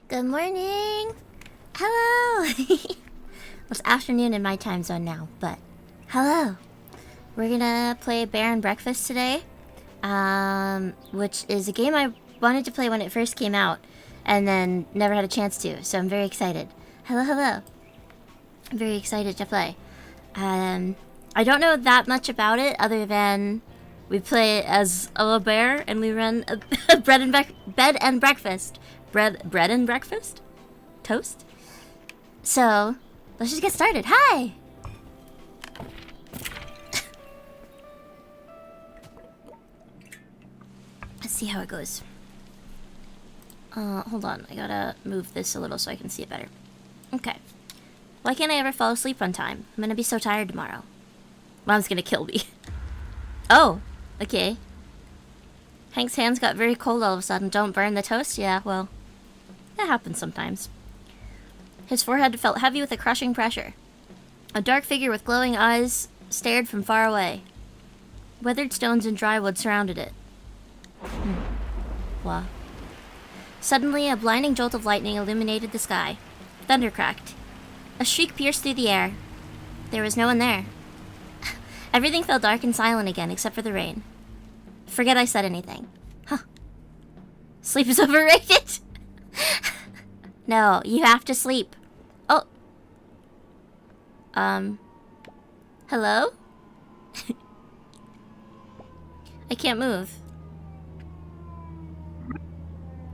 Good morning! Hello! It's afternoon in my time zone now, but hello! We're gonna play Bear and Breakfast today, which is a game I wanted to play when it first came out, and then never had a chance to, so I'm very excited. Hello, hello! I'm very excited to play. I don't know that much about it, other than we play as a little bear, and we run a bed and breakfast. Bread and breakfast? Toast? So, let's just get started. Hi! Let's see how it goes. Hold on. I gotta move this a little so I can see it better. Okay. Why can't I ever fall asleep on time? I'm gonna be so tired tomorrow. Mom's gonna kill me. Oh, okay. Hank's hands got very cold all of a sudden. Don't burn the toast? Yeah, well, that happens sometimes. His forehead felt heavy with a crushing pressure. A dark figure with glowing eyes stared from far away. Weathered stones and dry wood surrounded it. Wow. Suddenly, a blinding jolt of lightning illuminated the sky. Thunder cracked. A shriek pierced through the air. There was no one there. Everything felt dark and silent again, except for the rain. Forget I said anything. Huh. Sleep is overrated? No, you have to sleep. Oh. Hello? I can't move.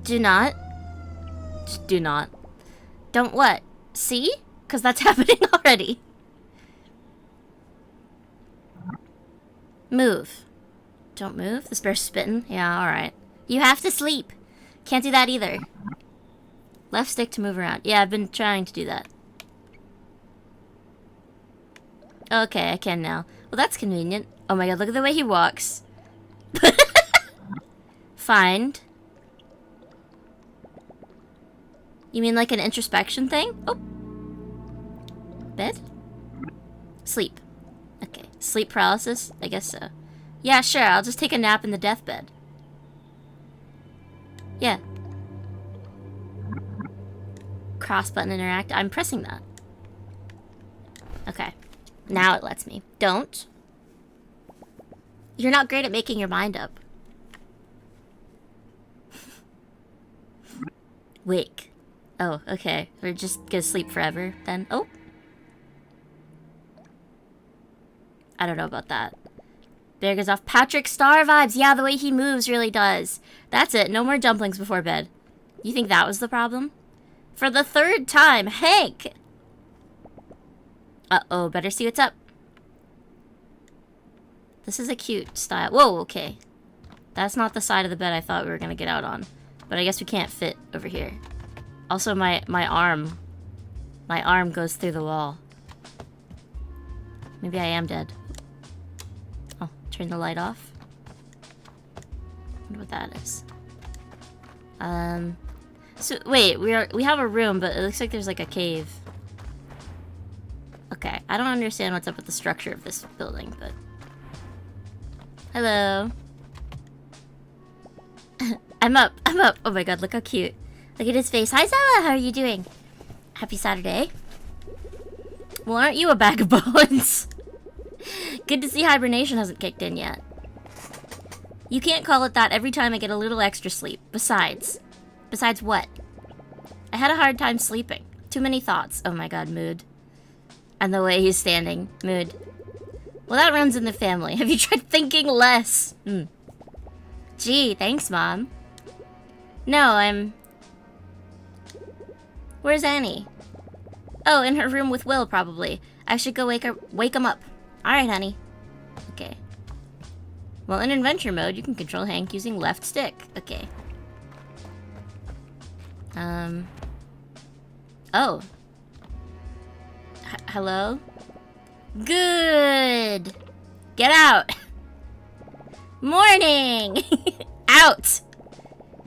Do not. Just do not. Don't what? See? Because that's happening already. Move. Don't move? This bear's spitting? Yeah, alright. You have to sleep. Can't do that either. Left stick to move around. Yeah, I've been trying to do that. Okay, I can now. Well, that's convenient. Oh my god, look at the way he walks. Find. You mean like an introspection thing? Oh. Bed? Sleep. Okay. Sleep paralysis? I guess so. Yeah, sure. I'll just take a nap in the deathbed. Yeah. Cross button interact. I'm pressing that. Okay. Now it lets me. Don't. You're not great at making your mind up. Wake. Oh, okay. We're just gonna sleep forever then. Oh. I don't know about that. Bear goes off. Patrick Star vibes. Yeah, the way he moves really does. That's it. No more dumplings before bed. You think that was the problem? For the third time, Hank! Uh-oh, better see what's up. This is a cute style. Whoa, okay. That's not the side of the bed I thought we were gonna get out on. But I guess we can't fit over here. Also, my arm goes through the wall. Maybe I am dead. Oh, turn the light off. Wonder what that is. So wait, we have a room, but it looks like there's like a cave. Okay, I don't understand what's up with the structure of this building, but hello. I'm up. Oh my god, look how cute. Look at his face. Hi, Zella. How are you doing? Happy Saturday. Well, aren't you a bag of bones? Good to see hibernation hasn't kicked in yet. You can't call it that every time I get a little extra sleep. Besides what? I had a hard time sleeping. Too many thoughts. Oh my god, mood. And the way he's standing. Mood. Well, that runs in the family. Have you tried thinking less? Gee, thanks, Mom. No, Where's Annie? Oh, in her room with Will, probably. I should go wake him up. Alright, honey. Okay. Well, in adventure mode, you can control Hank using left stick. Okay. Oh. Hello? Good! Get out! Morning! Out!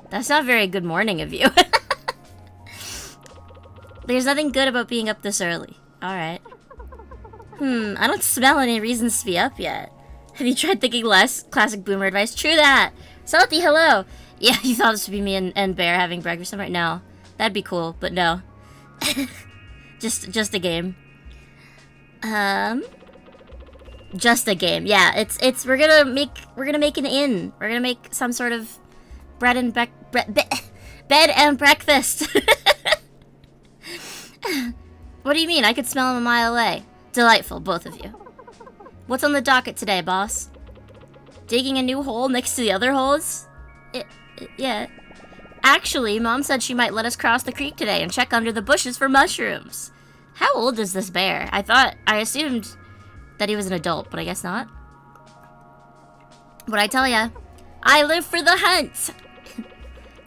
That's not very good morning of you. There's nothing good about being up this early. Alright. I don't smell any reasons to be up yet. Have you tried thinking less? Classic boomer advice. True that! Salty, hello! Yeah, you thought this would be me and Bear having breakfast right now. That'd be cool, but no. just a game. Just a game. Yeah, it's we're gonna make an inn. We're gonna make some sort of bed and breakfast. What do you mean? I could smell him a mile away. Delightful, both of you. What's on the docket today, boss? Digging a new hole next to the other holes? Yeah. Actually, Mom said she might let us cross the creek today and check under the bushes for mushrooms. How old is this bear? I assumed that he was an adult, but I guess not. What'd I tell ya? I live for the hunt!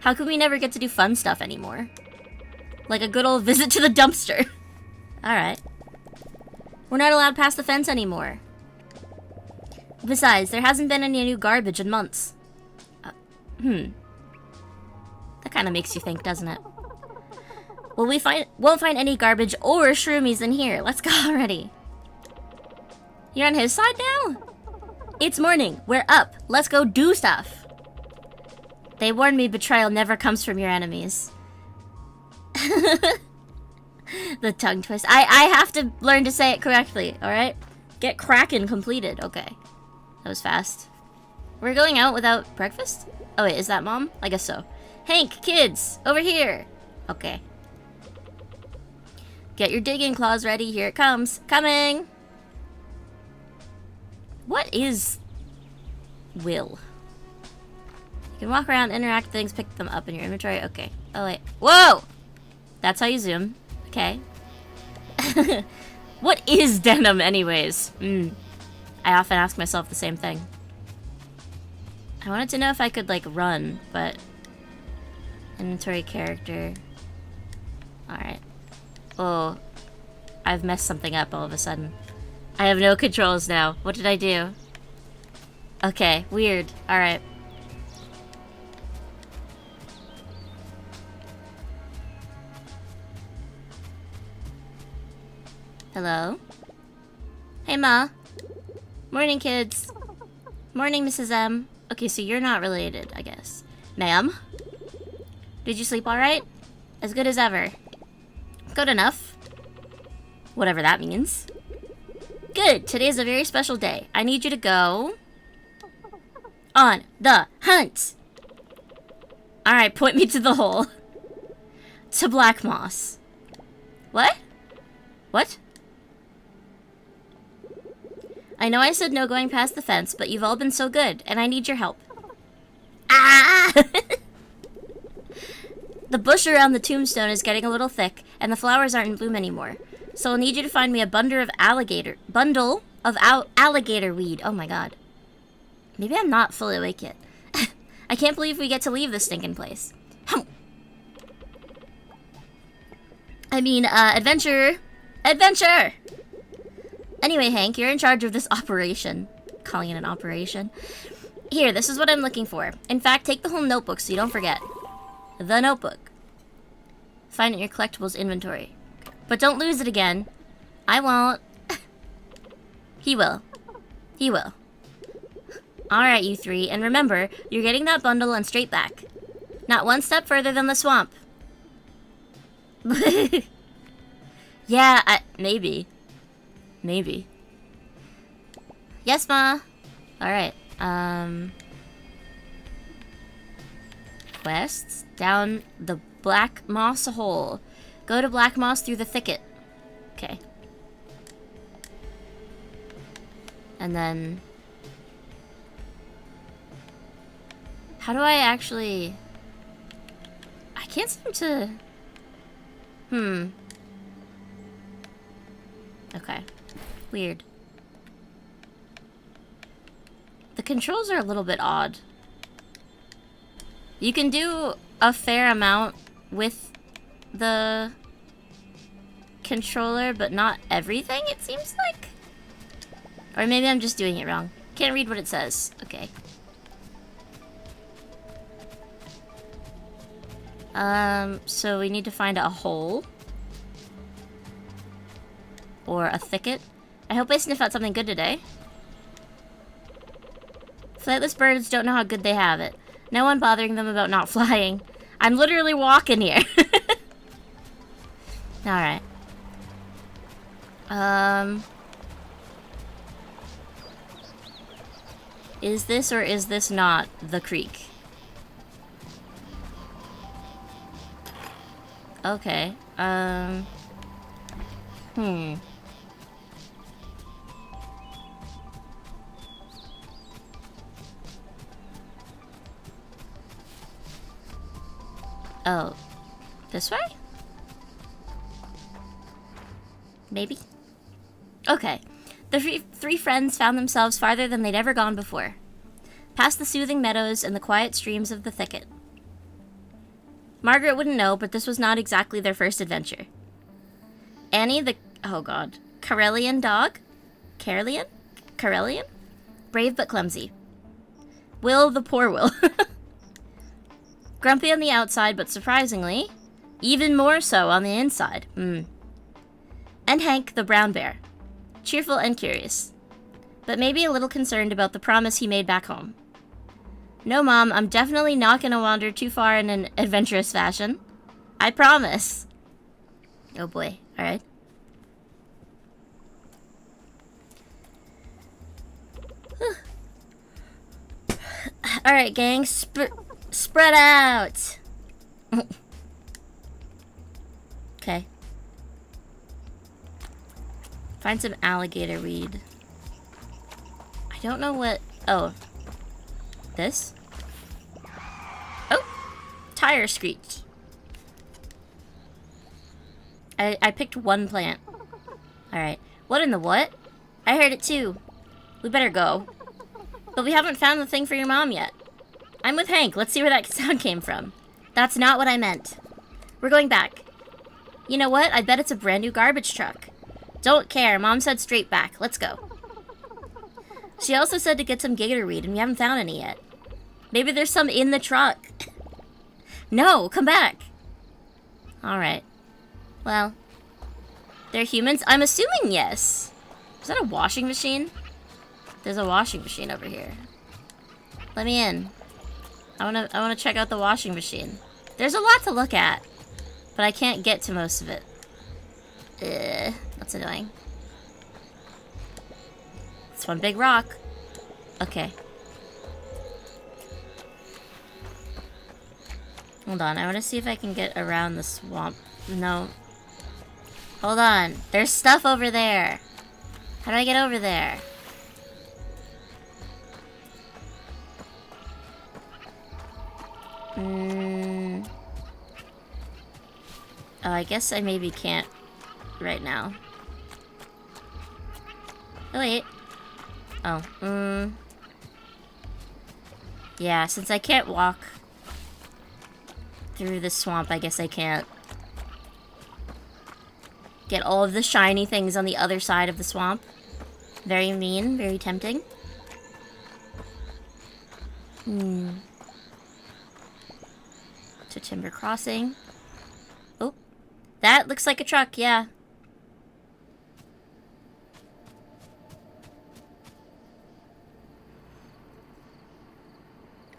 How come we never get to do fun stuff anymore? Like a good old visit to the dumpster. Alright. We're not allowed past the fence anymore. Besides, there hasn't been any new garbage in months. That kind of makes you think, doesn't it? Well, we won't find any garbage or shroomies in here. Let's go already. You're on his side now? It's morning. We're up. Let's go do stuff. They warned me betrayal never comes from your enemies. The tongue twist. I have to learn to say it correctly, alright? Get Kraken completed. Okay. That was fast. We're going out without breakfast? Oh wait, is that Mom? I guess so. Hank, kids, over here. Okay. Get your digging claws ready. Here it comes. Coming! What is will? You can walk around, interact with things, pick them up in your inventory. Okay. Oh wait. Whoa! That's how you zoom. Okay. What is denim anyways? I often ask myself the same thing. I wanted to know if I could like run, but inventory character. Alright. Oh, I've messed something up all of a sudden. I have no controls now. What did I do? Okay, weird. Alright. Hello? Hey, Ma. Morning, kids. Morning, Mrs. M. Okay, so you're not related, I guess. Ma'am? Did you sleep alright? As good as ever. Good enough. Whatever that means. Good! Today's a very special day. I need you to go... on the hunt! Alright, point me to the hole. To Black Moss. What? What? I know I said no going past the fence, but you've all been so good, and I need your help. Ah! The bush around the tombstone is getting a little thick, and the flowers aren't in bloom anymore. So I'll need you to find me a bundle of alligator weed. Oh my god. Maybe I'm not fully awake yet. I can't believe we get to leave this stinking place. I mean, adventure! Adventure! Anyway, Hank, you're in charge of this operation. Calling it an operation. Here, this is what I'm looking for. In fact, take the whole notebook so you don't forget. The notebook. Find it in your collectibles inventory. But don't lose it again. I won't. He will. He will. Alright, you three. And remember, you're getting that bundle and straight back. Not one step further than the swamp. Yeah, maybe. Maybe. Yes, Ma. Alright. Quests. Down the Black Moss hole. Go to Black Moss through the thicket. Okay. And then... how do I actually... I can't seem to... Okay. Weird. The controls are a little bit odd. You can do a fair amount with the controller, but not everything, it seems like? Or maybe I'm just doing it wrong. Can't read what it says. Okay. So we need to find a hole. Or a thicket. I hope I sniff out something good today. Flightless birds don't know how good they have it. No one bothering them about not flying. I'm literally walking here. Alright. Is this or is this not the creek? Okay. Oh. This way? Maybe? Okay. The three friends found themselves farther than they'd ever gone before. Past the soothing meadows and the quiet streams of the thicket. Margaret wouldn't know, but this was not exactly their first adventure. Annie, the... oh god. Karelian dog? Karelian? Karelian? Brave but clumsy. Will, the poor Will. Grumpy on the outside, but surprisingly, even more so on the inside. And Hank, the brown bear. Cheerful and curious. But maybe a little concerned about the promise he made back home. No, Mom, I'm definitely not gonna wander too far in an adventurous fashion. I promise. Oh boy, alright. Alright, gang, spread out! Okay. Find some alligator weed. I don't know what... oh. This? Oh! Tire screech. I picked one plant. Alright. What in the what? I heard it too. We better go. But we haven't found the thing for your mom yet. I'm with Hank. Let's see where that sound came from. That's not what I meant. We're going back. You know what? I bet it's a brand new garbage truck. Don't care. Mom said straight back. Let's go. She also said to get some gator weed, and we haven't found any yet. Maybe there's some in the truck. No, come back. Alright. Well, they're humans? I'm assuming yes. Is that a washing machine? There's a washing machine over here. Let me in. I wanna check out the washing machine. There's a lot to look at, but I can't get to most of it. That's annoying. It's one big rock. Okay. Hold on, I want to see if I can get around the swamp. No. Hold on. There's stuff over there. How do I get over there? Oh, I guess I maybe can't right now. Oh, wait. Oh, yeah, since I can't walk through the swamp, I guess I can't get all of the shiny things on the other side of the swamp. Very mean, very tempting. To Timber Crossing. Oh, that looks like a truck, yeah.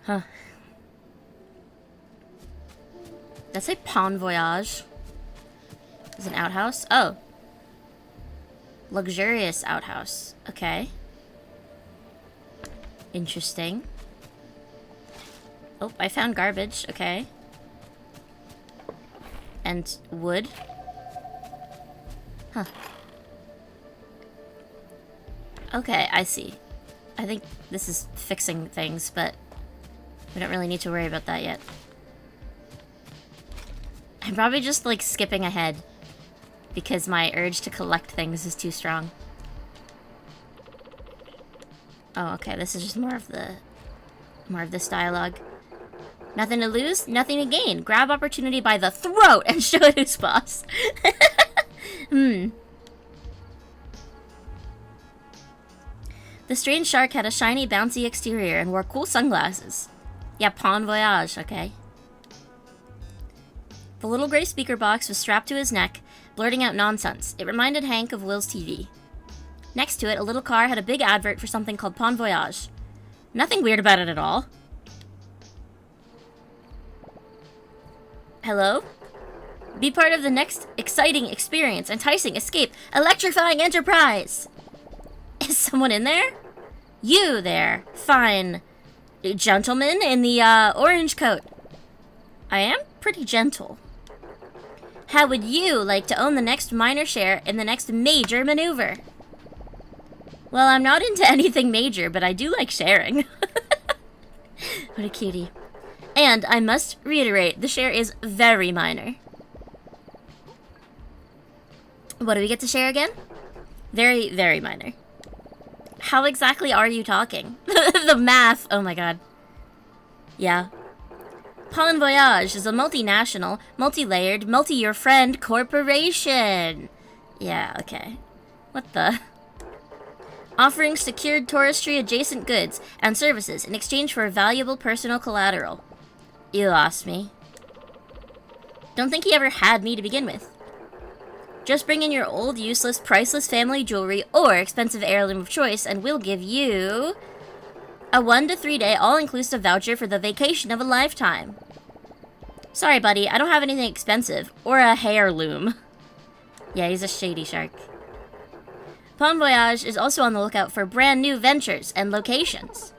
Huh. That's a Pon Voyage. Is an outhouse? Oh. Luxurious outhouse. Okay. Interesting. Oh, I found garbage. Okay. And wood. Huh. Okay, I see. I think this is fixing things, but we don't really need to worry about that yet. I'm probably just, like, skipping ahead because my urge to collect things is too strong. Oh, okay, this is just more of this dialogue. Nothing to lose, nothing to gain. Grab opportunity by the throat and show it who's boss. The strange shark had a shiny, bouncy exterior and wore cool sunglasses. Yeah, Pon Voyage, okay. The little gray speaker box was strapped to his neck, blurting out nonsense. It reminded Hank of Will's TV. Next to it, a little car had a big advert for something called Pon Voyage. Nothing weird about it at all. Hello? Be part of the next exciting experience, enticing escape, electrifying enterprise. Is someone in there? You there, fine gentleman in the orange coat. I am pretty gentle. How would you like to own the next minor share in the next major maneuver? Well, I'm not into anything major, but I do like sharing. What a cutie. And I must reiterate, the share is very minor. What do we get to share again? Very, very minor. How exactly are you talking? The math. Oh my god. Yeah. Pawn Voyage is a multinational, multi-layered, multi-year friend corporation. Yeah, okay. What the? Offering secured touristry adjacent goods and services in exchange for valuable personal collateral. You lost me. Don't think he ever had me to begin with. Just bring in your old, useless, priceless family jewelry or expensive heirloom of choice and we'll give you a 1 to 3 day all-inclusive voucher for the vacation of a lifetime. Sorry, buddy, I don't have anything expensive. Or a heirloom. Yeah, he's a shady shark. Pawn Voyage is also on the lookout for brand new ventures and locations.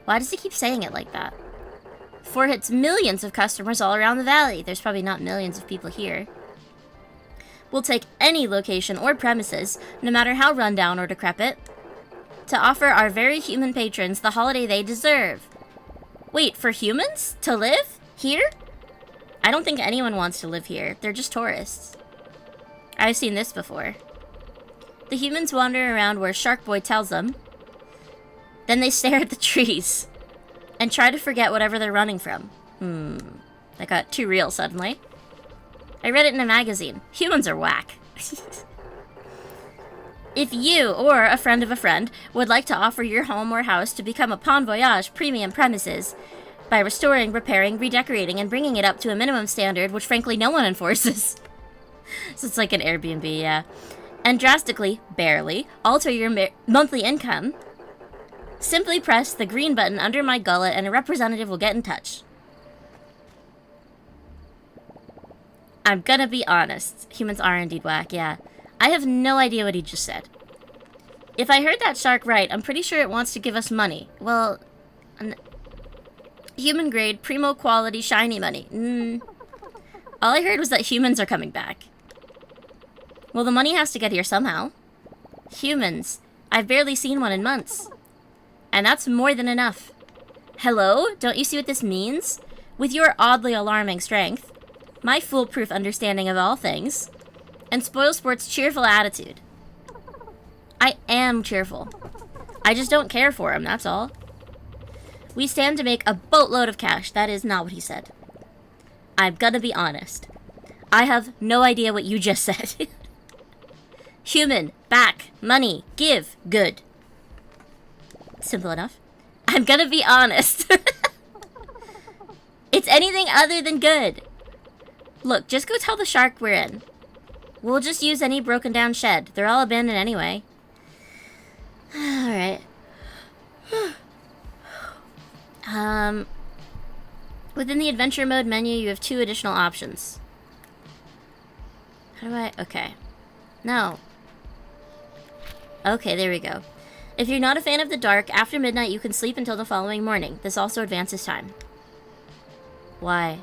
Why does he keep saying it like that? For its millions of customers all around the valley. There's probably not millions of people here. We'll take any location or premises, no matter how rundown or decrepit, to offer our very human patrons the holiday they deserve. Wait, for humans? To live? Here? I don't think anyone wants to live here. They're just tourists. I've seen this before. The humans wander around where Shark Boy tells them. Then they stare at the trees and try to forget whatever they're running from. That got too real suddenly. I read it in a magazine. Humans are whack. If you, or a friend of a friend, would like to offer your home or house to become a Pawn Voyage premium premises by restoring, repairing, redecorating, and bringing it up to a minimum standard, which frankly no one enforces. So it's like an Airbnb, yeah. And drastically, barely, alter your monthly income, simply press the green button under my gullet and a representative will get in touch. I'm gonna be honest. Humans are indeed whack, yeah. I have no idea what he just said. If I heard that shark right, I'm pretty sure it wants to give us money. Well, human grade, primo quality, shiny money. All I heard was that humans are coming back. Well, the money has to get here somehow. Humans. I've barely seen one in months. And that's more than enough. Hello? Don't you see what this means? With your oddly alarming strength, my foolproof understanding of all things, and SpoilSport's cheerful attitude. I am cheerful. I just don't care for him, that's all. We stand to make a boatload of cash. That is not what he said. I'm gonna be honest. I have no idea what you just said. Human, back, money, give, good. Simple enough. I'm gonna be honest. It's anything other than good. Look, just go tell the shark we're in. We'll just use any broken down shed. They're all abandoned anyway. Alright. Within the adventure mode menu, you have 2 additional options. How do I... Okay. No. Okay, there we go. If you're not a fan of the dark, after midnight you can sleep until the following morning. This also advances time. Why?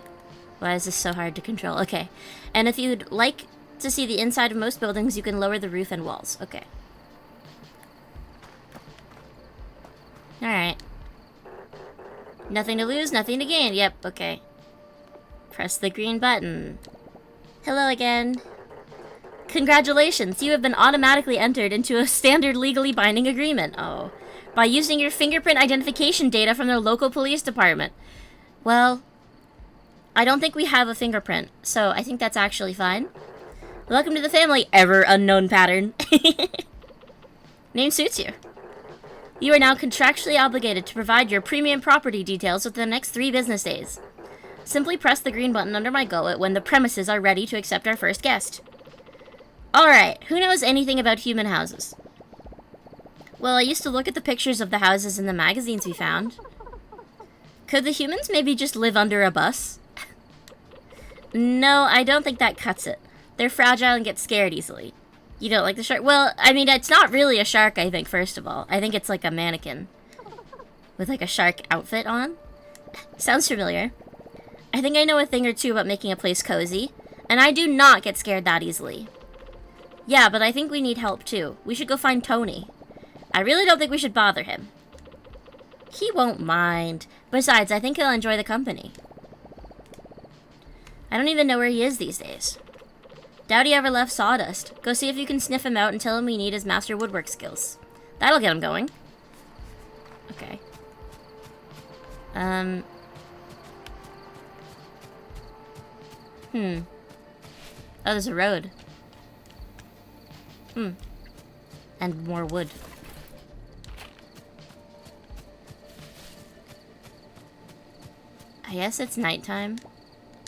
Why is this so hard to control? Okay. And if you'd like to see the inside of most buildings, you can lower the roof and walls. Okay. Alright. Nothing to lose, nothing to gain. Yep, okay. Press the green button. Hello again. Congratulations, you have been automatically entered into a standard legally binding agreement. Oh. By using your fingerprint identification data from their local police department. Well, I don't think we have a fingerprint, so I think that's actually fine. Welcome to the family, ever unknown pattern. Name suits you. You are now contractually obligated to provide your premium property details within the next 3 business days. Simply press the green button under my gullet when the premises are ready to accept our first guest. Alright, who knows anything about human houses? Well, I used to look at the pictures of the houses in the magazines we found. Could the humans maybe just live under a bus? No, I don't think that cuts it. They're fragile and get scared easily. You don't like the shark? Well, I mean, it's not really a shark, I think, first of all. I think it's like a mannequin with like a shark outfit on. Sounds familiar. I think I know a thing or two about making a place cozy, and I do not get scared that easily. Yeah, but I think we need help too. We should go find Tony. I really don't think we should bother him. He won't mind. Besides, I think he'll enjoy the company. I don't even know where he is these days. Doubt he ever left Sawdust. Go see if you can sniff him out and tell him we need his master woodwork skills. That'll get him going. Okay. Oh, there's a road. And more wood. I guess it's nighttime.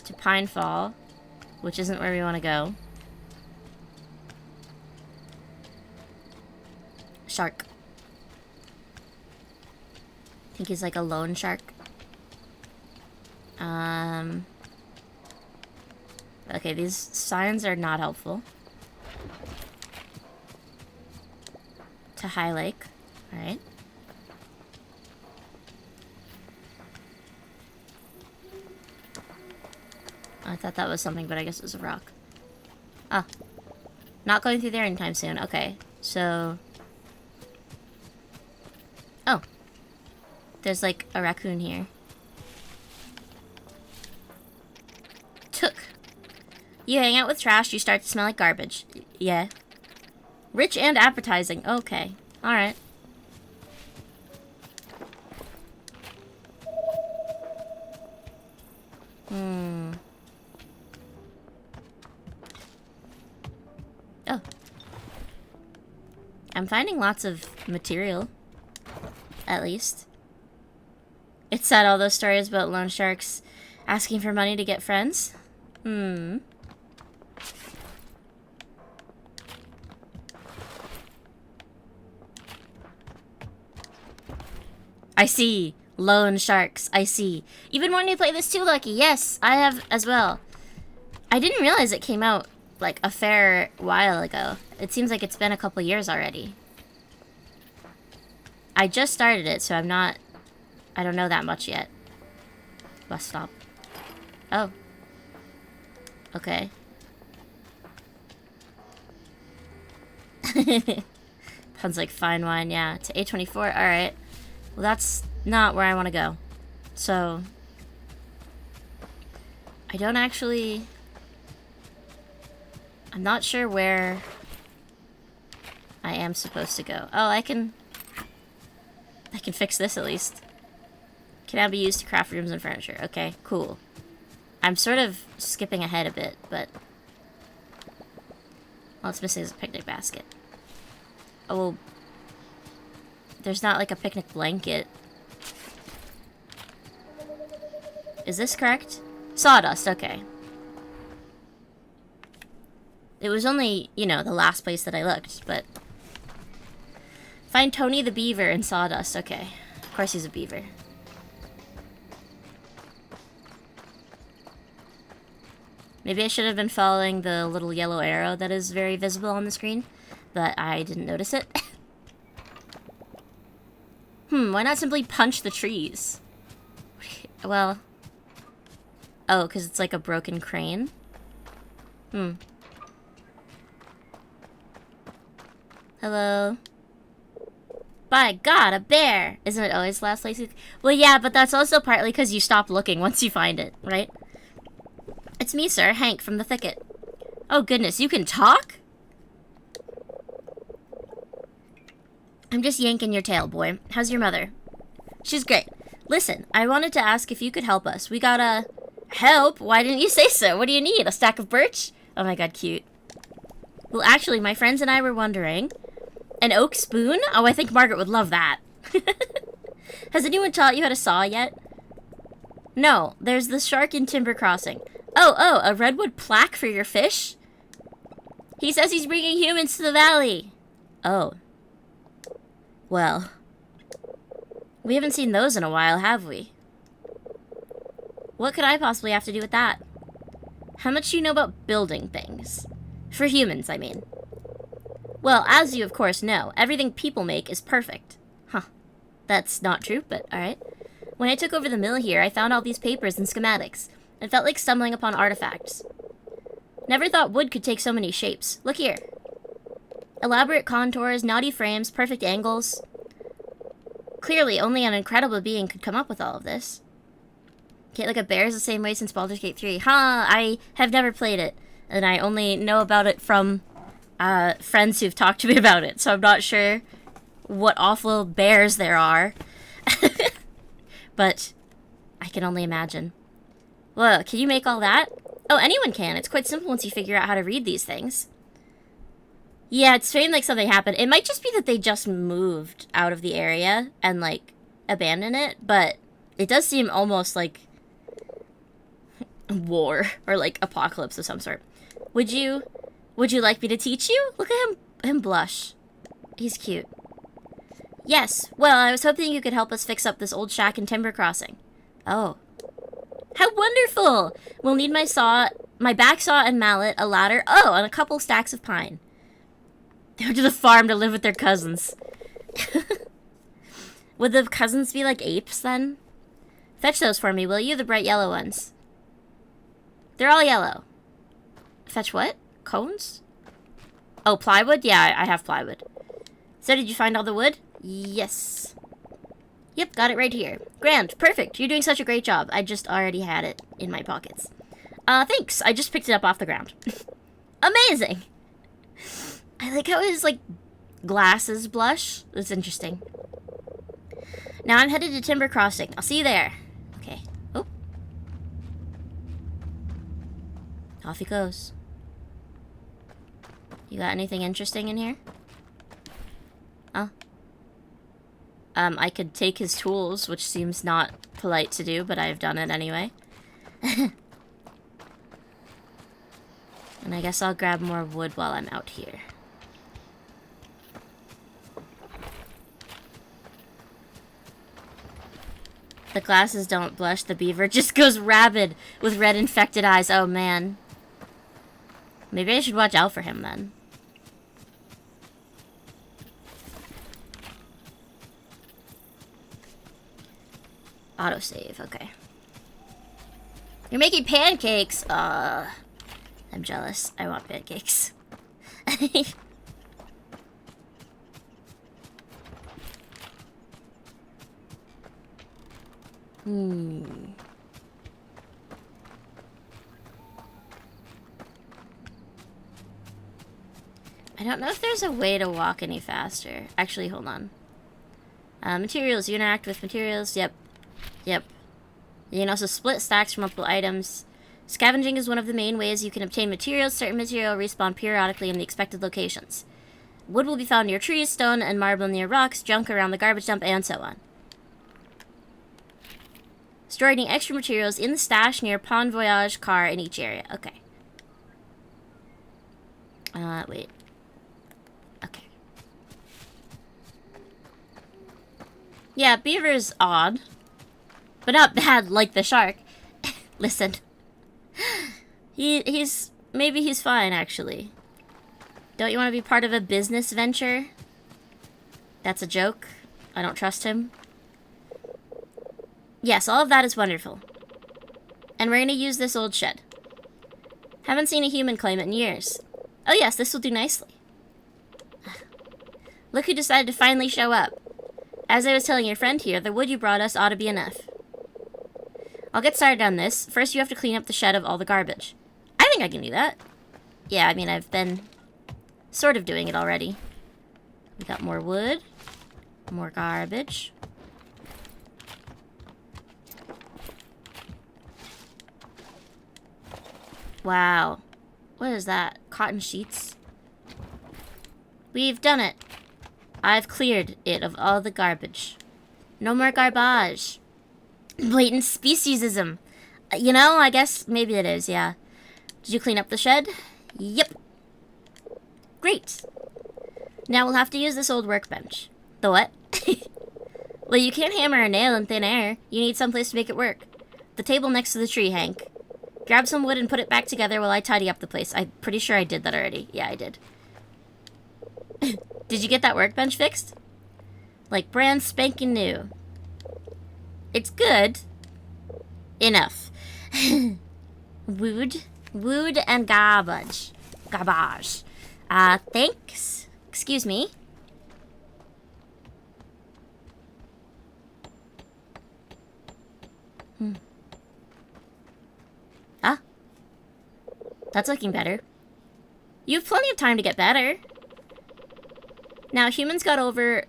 To Pine Fall, which isn't where we want to go. Shark. I think he's like a lone shark. Okay, these signs are not helpful. To High Lake. Alright. I thought that was something, but I guess it was a rock. Oh. Not going through there anytime soon. Okay, so... Oh. There's like a raccoon here. Took. You hang out with trash, you start to smell like garbage. Yeah. Rich and appetizing. Okay. Alright. Oh. I'm finding lots of material. At least. It said all those stories about loan sharks asking for money to get friends. I see. Loan sharks. I see. You've been wanting to play this too, Lucky. Yes, I have as well. I didn't realize it came out like a fair while ago. It seems like it's been a couple years already. I just started it, so I don't know that much yet. Bus stop. Oh. Okay. Sounds like fine wine, yeah. To A24, alright. Well, that's not where I want to go. So, I don't actually... I'm not sure where I am supposed to go. Oh, I can fix this at least. Can now be used to craft rooms and furniture. Okay, cool. I'm sort of skipping ahead a bit, but... all it's missing is a picnic basket. Oh, well... there's not like a picnic blanket. Is this correct? Sawdust, okay. It was only, you know, the last place that I looked, but... Find Tony the Beaver in Sawdust, okay. Of course he's a beaver. Maybe I should have been following the little yellow arrow that is very visible on the screen, but I didn't notice it. Why not simply punch the trees? Well... oh, because it's like a broken crane? Hello? By God, a bear! Isn't it always the last place you... well, yeah, but that's also partly because you stop looking once you find it, right? It's me, sir, Hank, from the thicket. Oh, goodness, you can talk? I'm just yanking your tail, boy. How's your mother? She's great. Listen, I wanted to ask if you could help us. We gotta... help? Why didn't you say so? What do you need? A stack of birch? Oh my God, cute. Well, actually, my friends and I were wondering... an oak spoon? Oh, I think Margaret would love that. Has anyone taught you how to saw yet? No, there's the shark in Timber Crossing. Oh, a redwood plaque for your fish? He says he's bringing humans to the valley. Oh. Well. We haven't seen those in a while, have we? What could I possibly have to do with that? How much do you know about building things? For humans, I mean. Well, as you of course know, everything people make is perfect. Huh. That's not true, but alright. When I took over the mill here, I found all these papers and schematics. It felt like stumbling upon artifacts. Never thought wood could take so many shapes. Look here. Elaborate contours, knotty frames, perfect angles. Clearly, only an incredible being could come up with all of this. Can't look at bears the same way since Baldur's Gate 3. Huh, I have never played it. And I only know about it from friends who've talked to me about it. So I'm not sure what awful bears there are. But I can only imagine. Whoa, can you make all that? Oh, anyone can. It's quite simple once you figure out how to read these things. Yeah, it seemed like something happened. It might just be that they just moved out of the area and, like, abandoned it. But it does seem almost like war or, like, apocalypse of some sort. Would you like me to teach you? Look at him blush. He's cute. Yes, well, I was hoping you could help us fix up this old shack in Timber Crossing. Oh. How wonderful! We'll need my saw, my back saw and mallet, a ladder, oh, and a couple stacks of pine. They went to the farm to live with their cousins. Would the cousins be like apes, then? Fetch those for me, will you? The bright yellow ones. They're all yellow. Fetch what? Cones? Oh, plywood? Yeah, I have plywood. So did you find all the wood? Yes. Yep, got it right here. Grand, perfect. You're doing such a great job. I just already had it in my pockets. Thanks. I just picked it up off the ground. Amazing. I like how his, like, glasses blush. That's interesting. Now I'm headed to Timber Crossing. I'll see you there. Okay. Oh. Off he goes. You got anything interesting in here? Oh. I could take his tools, which seems not polite to do, but I've done it anyway. And I guess I'll grab more wood while I'm out here. The glasses don't blush, the beaver just goes rabid with red infected eyes. Oh man. Maybe I should watch out for him then. Autosave, okay. You're making pancakes! I'm jealous. I want pancakes. I don't know if there's a way to walk any faster. Actually, hold on. Materials. You interact with materials. Yep. Yep. You can also split stacks from multiple items. Scavenging is one of the main ways you can obtain materials. Certain material respawn periodically in the expected locations. Wood will be found near trees, stone, and marble near rocks, junk around the garbage dump, and so on. Store any extra materials in the stash near Pond Voyage car in each area. Okay. Wait. Okay. Yeah, beaver's odd. But not bad like the shark. Listen. Maybe he's fine, actually. Don't you want to be part of a business venture? That's a joke. I don't trust him. Yes, all of that is wonderful. And we're going to use this old shed. Haven't seen a human claim it in years. Oh yes, this will do nicely. Look who decided to finally show up. As I was telling your friend here, the wood you brought us ought to be enough. I'll get started on this. First, you have to clean up the shed of all the garbage. I think I can do that. Yeah, I mean, I've been sort of doing it already. We got more wood. More garbage. Wow. What is that? Cotton sheets? We've done it. I've cleared it of all the garbage. No more garbage. Blatant speciesism. You know, I guess maybe it is, yeah. Did you clean up the shed? Yep. Great. Now we'll have to use this old workbench. The what? Well, you can't hammer a nail in thin air. You need someplace to make it work. The table next to the tree, Hank. Grab some wood and put it back together while I tidy up the place. I'm pretty sure I did that already. Yeah, I did. Did you get that workbench fixed? Like brand spanking new. It's good. Enough. Wood and garbage. Garbage. Thanks. Excuse me. Ah. That's looking better. You have plenty of time to get better. Now, humans got over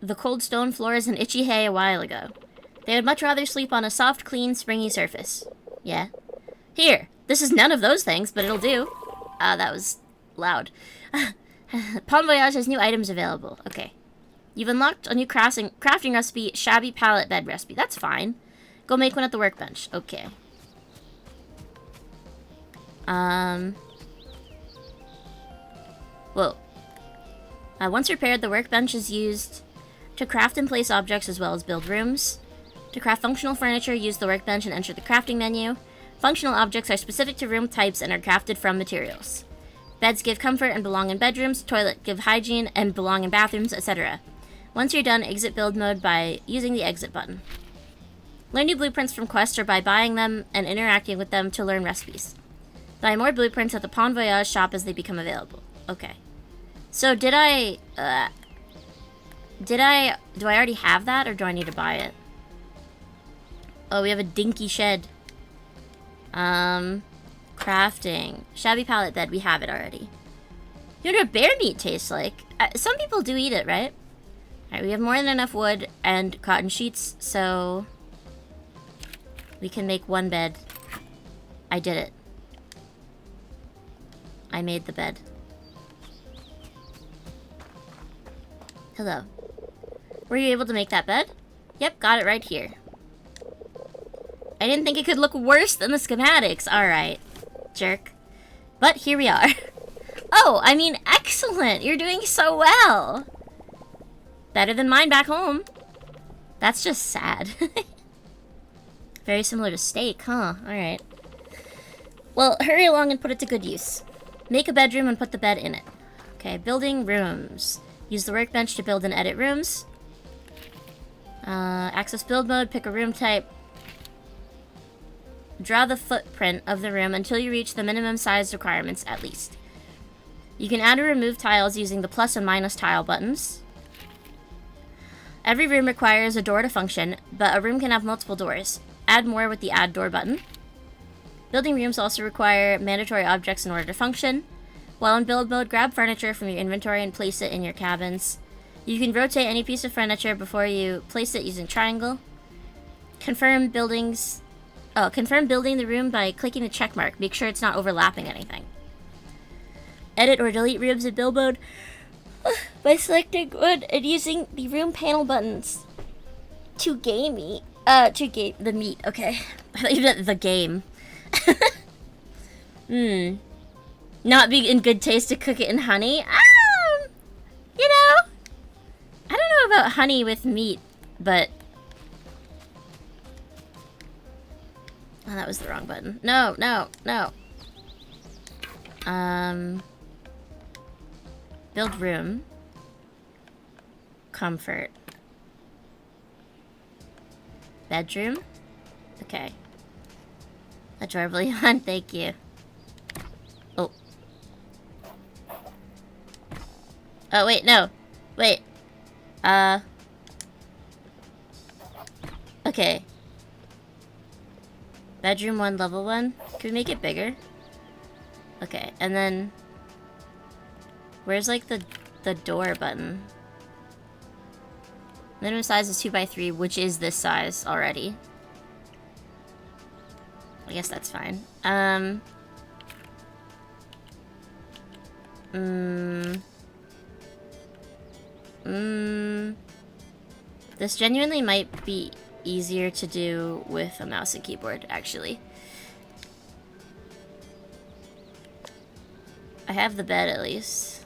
the cold stone floors and itchy hay a while ago. They would much rather sleep on a soft, clean, springy surface. Yeah. Here, this is none of those things, but it'll do. That was loud. Bon Voyage has new items available. Okay. You've unlocked a new crafting recipe, shabby pallet bed recipe. That's fine. Go make one at the workbench. Okay. Whoa. Once repaired, the workbench is used to craft and place objects as well as build rooms. To craft functional furniture, use the workbench and enter the crafting menu. Functional objects are specific to room types and are crafted from materials. Beds give comfort and belong in bedrooms, toilet give hygiene and belong in bathrooms, etc. Once you're done, exit build mode by using the exit button. Learn new blueprints from quests or by buying them and interacting with them to learn recipes. Buy more blueprints at the Bon Voyage shop as they become available. Okay. So do I already have that or do I need to buy it? Oh, we have a dinky shed. Crafting. Shabby pallet bed, we have it already. You know what bear meat tastes like? Some people do eat it, right? Alright, we have more than enough wood and cotton sheets, so we can make one bed. I did it. I made the bed. Hello. Were you able to make that bed? Yep, got it right here. I didn't think it could look worse than the schematics. Alright, jerk. But here we are. Oh, I mean, excellent! You're doing so well! Better than mine back home. That's just sad. Very similar to steak, huh? Alright. Well, hurry along and put it to good use. Make a bedroom and put the bed in it. Okay, building rooms. Use the workbench to build and edit rooms. Access build mode, pick a room type. Draw the footprint of the room until you reach the minimum size requirements at least. You can add or remove tiles using the plus and minus tile buttons. Every room requires a door to function, but a room can have multiple doors. Add more with the add door button. Building rooms also require mandatory objects in order to function. While in build mode, grab furniture from your inventory and place it in your cabins. You can rotate any piece of furniture before you place it using triangle. Confirm building the room by clicking the check mark. Make sure it's not overlapping anything. Edit or delete rooms in build mode by selecting wood and using the room panel buttons. To game the meat, okay. I thought you meant the game. Not be in good taste to cook it in honey? You know, I don't know about honey with meat, but... Oh, that was the wrong button. No. Build room. Comfort. Bedroom. Okay. Adorable yawn, thank you. Oh. Oh, wait, no. Wait. Okay. Bedroom 1, level 1. Can we make it bigger? Okay, and then... Where's, like, the door button? Minimum size is 2x3, which is this size already. I guess that's fine. This genuinely might be easier to do with a mouse and keyboard, actually. I have the bed, at least.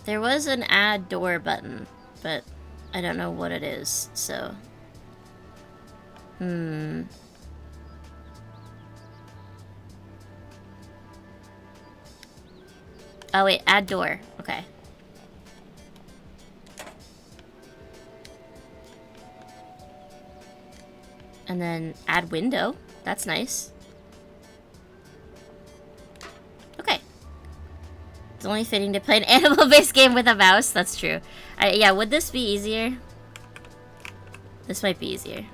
There was an add door button, but I don't know what it is, so... Oh wait, add door. Okay. And then add window. That's nice. Okay. It's only fitting to play an animal-based game with a mouse. That's true. Yeah, would this be easier? This might be easier.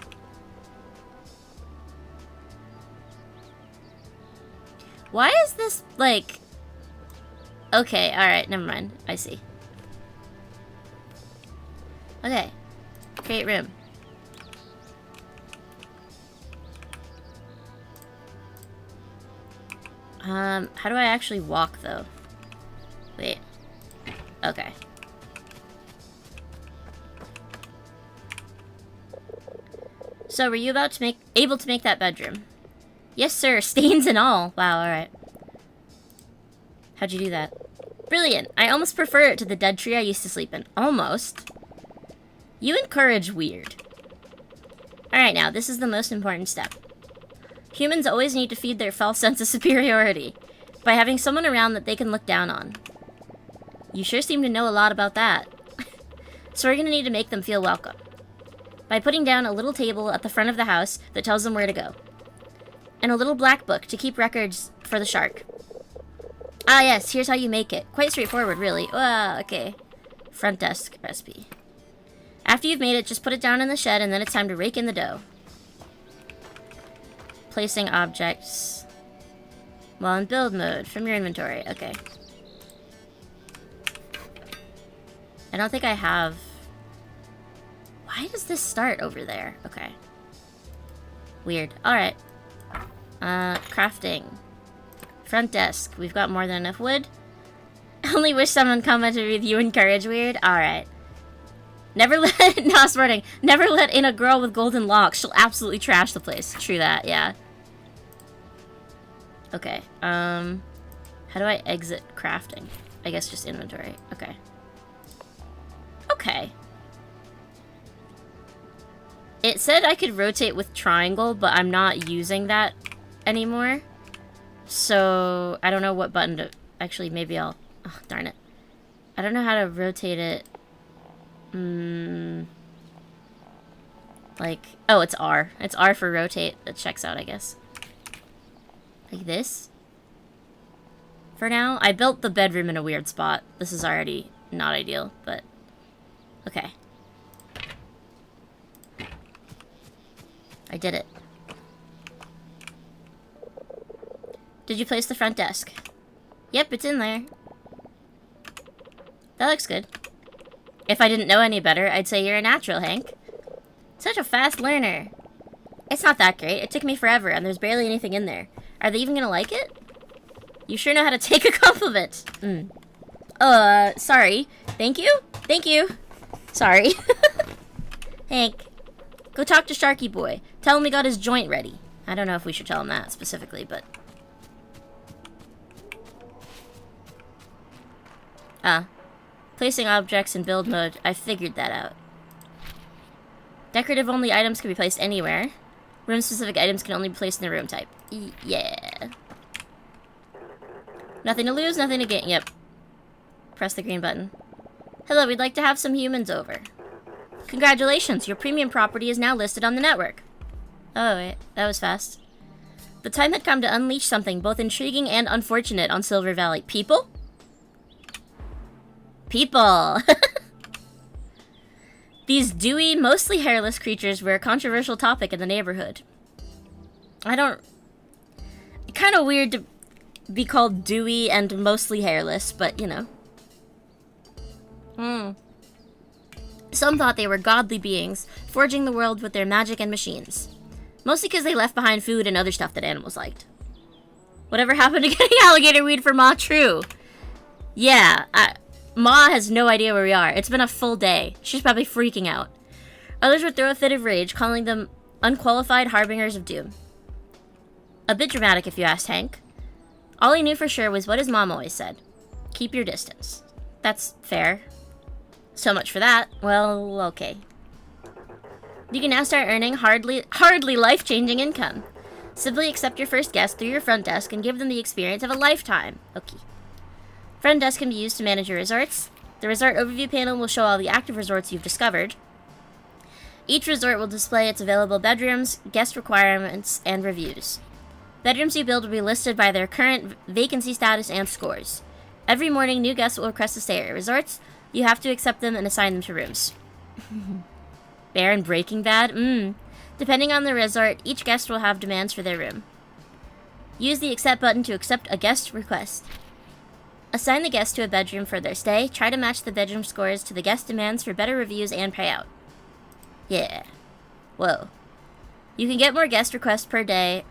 Why is this, like... Okay, alright, never mind. I see. Okay. Create room. How do I actually walk, though? Wait. Okay. So, were you able to make that bedroom? Yes, sir. Stains and all. Wow, alright. How'd you do that? Brilliant. I almost prefer it to the dead tree I used to sleep in. Almost. You encourage weird. Alright, now, this is the most important step. Humans always need to feed their false sense of superiority by having someone around that they can look down on. You sure seem to know a lot about that. So we're gonna need to make them feel welcome by putting down a little table at the front of the house that tells them where to go. And a little black book to keep records for the shark. Ah yes, here's how you make it. Quite straightforward, really. Okay. Front desk recipe. After you've made it, just put it down in the shed and then it's time to rake in the dough. Placing objects while in build mode from your inventory. Okay. I don't think I have... Why does this start over there? Okay. Weird. Alright. Crafting. Front desk. We've got more than enough wood. Only wish someone commented with you encourage weird. Alright. Never let... No, sporting. Never let in a girl with golden locks. She'll absolutely trash the place. True that, yeah. Okay. How do I exit crafting? I guess just inventory. Okay. Okay. It said I could rotate with triangle, but I'm not using that anymore. So, I don't know what button to... Actually, maybe I'll... Oh, darn it. I don't know how to rotate it. Like... Oh, it's R. It's R for rotate. That checks out, I guess. Like this? For now? I built the bedroom in a weird spot. This is already not ideal, but... Okay. I did it. Did you place the front desk? Yep, it's in there. That looks good. If I didn't know any better, I'd say you're a natural, Hank. Such a fast learner. It's not that great. It took me forever, and there's barely anything in there. Are they even gonna like it? You sure know how to take a compliment. Sorry. Thank you? Thank you. Sorry. Hank, go talk to Sharky Boy. Tell him we got his joint ready. I don't know if we should tell him that specifically, but... Placing objects in build mode. I figured that out. Decorative only items can be placed anywhere. Room specific items can only be placed in the room type. Yeah. Nothing to lose, nothing to gain. Yep. Press the green button. Hello, we'd like to have some humans over. Congratulations, your premium property is now listed on the network. Oh, wait, that was fast. The time had come to unleash something both intriguing and unfortunate on Silver Valley. People? People! These dewy, mostly hairless creatures were a controversial topic in the neighborhood. Kind of weird to be called dewy and mostly hairless, but, you know. Some thought they were godly beings, forging the world with their magic and machines. Mostly because they left behind food and other stuff that animals liked. Whatever happened to getting alligator weed for Ma True? Yeah, Ma has no idea where we are. It's been a full day. She's probably freaking out. Others would throw a fit of rage, calling them unqualified harbingers of doom. A bit dramatic, if you asked Hank. All he knew for sure was what his mom always said. Keep your distance. That's fair. So much for that. Well, okay. You can now start earning hardly life-changing income. Simply accept your first guest through your front desk and give them the experience of a lifetime. Okay. Front desk can be used to manage your resorts. The resort overview panel will show all the active resorts you've discovered. Each resort will display its available bedrooms, guest requirements, and reviews. Bedrooms you build will be listed by their current vacancy status and scores. Every morning, new guests will request to stay at your resorts. You have to accept them and assign them to rooms. Bear and Breaking Bad? Depending on the resort, each guest will have demands for their room. Use the accept button to accept a guest request. Assign the guest to a bedroom for their stay. Try to match the bedroom scores to the guest demands for better reviews and payout. Yeah. Whoa. You can get more guest requests per day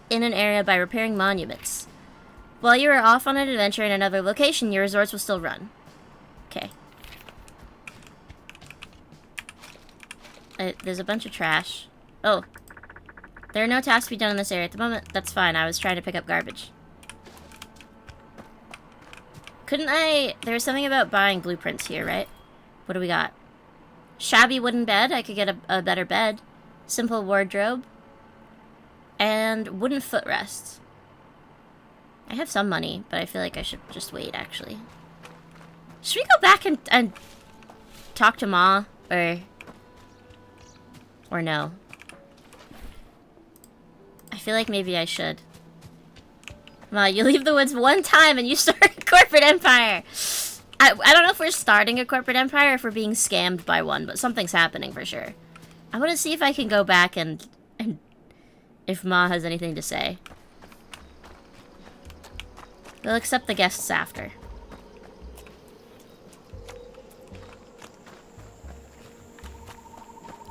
in an area by repairing monuments. While you are off on an adventure in another location, your resorts will still run. Okay. There's a bunch of trash. Oh. There are no tasks to be done in this area at the moment. That's fine. I was trying to pick up garbage. Couldn't I... There was something about buying blueprints here, right? What do we got? Shabby wooden bed. I could get a better bed. Simple wardrobe. And wooden footrests. I have some money, but I feel like I should just wait, actually. Should we go back and talk to Ma? Or no? I feel like maybe I should. Ma, you leave the woods one time and you start a corporate empire! I don't know if we're starting a corporate empire or if we're being scammed by one, but something's happening for sure. I want to see if I can go back and if Ma has anything to say. We'll accept the guests after.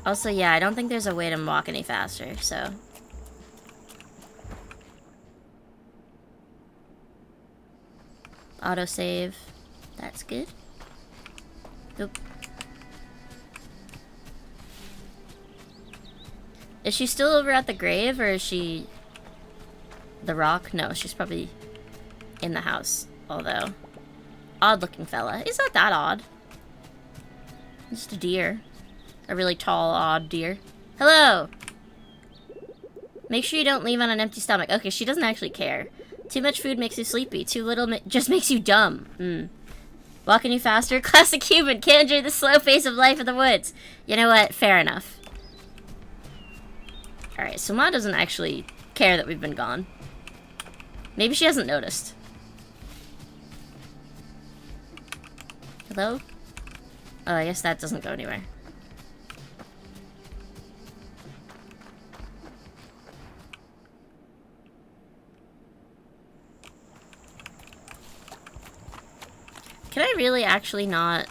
Also, yeah, I don't think there's a way to walk any faster, so... Autosave. That's good. Oop. Is she still over at the grave, or is she... The rock? No, she's probably in the house. Although, odd-looking fella. He's not that odd. Just a deer. A really tall, odd deer. Hello! Make sure you don't leave on an empty stomach. Okay, she doesn't actually care. Too much food makes you sleepy. Too little just makes you dumb. Walk any faster? Classic human. Can't enjoy the slow pace of life in the woods. You know what? Fair enough. Alright, so Ma doesn't actually care that we've been gone. Maybe she hasn't noticed. Hello? Oh, I guess that doesn't go anywhere. Can I really actually not...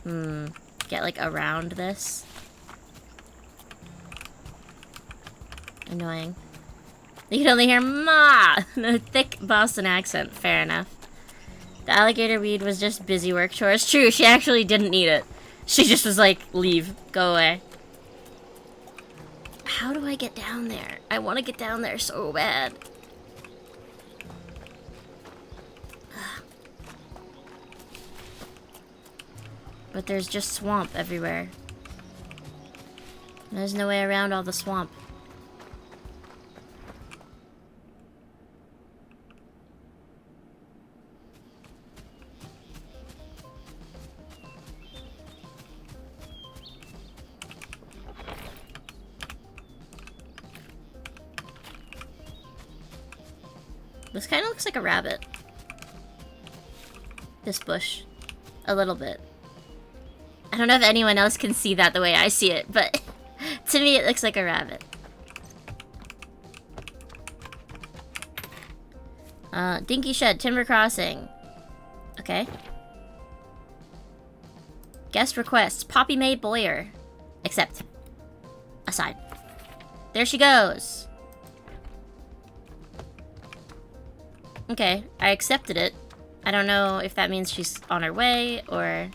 get, like, around this? Annoying. You can only hear Ma! A thick Boston accent. Fair enough. The alligator weed was just busy work chores. True, she actually didn't need it. She just was like, leave. Go away. How do I get down there? I want to get down there so bad. But there's just swamp everywhere. There's no way around all the swamp. This kind of looks like a rabbit. This bush. A little bit. I don't know if anyone else can see that the way I see it, but to me it looks like a rabbit. Dinky Shed, Timber Crossing. Okay. Guest request, Poppy May Boyer. Accept. Aside. There she goes. Okay, I accepted it. I don't know if that means she's on her way, or...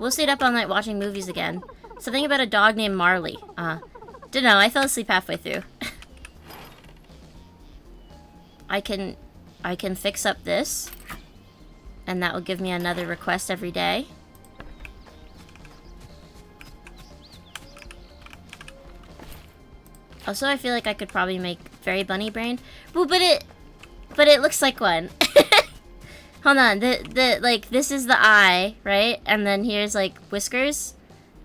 We'll stay up all night watching movies again. Something about a dog named Marley. Don't know, I fell asleep halfway through. I can fix up this. And that will give me another request every day. Also, I feel like I could probably make very bunny brain. Well, but it looks like one. Hold on, like, this is the eye, right? And then here's, like, whiskers.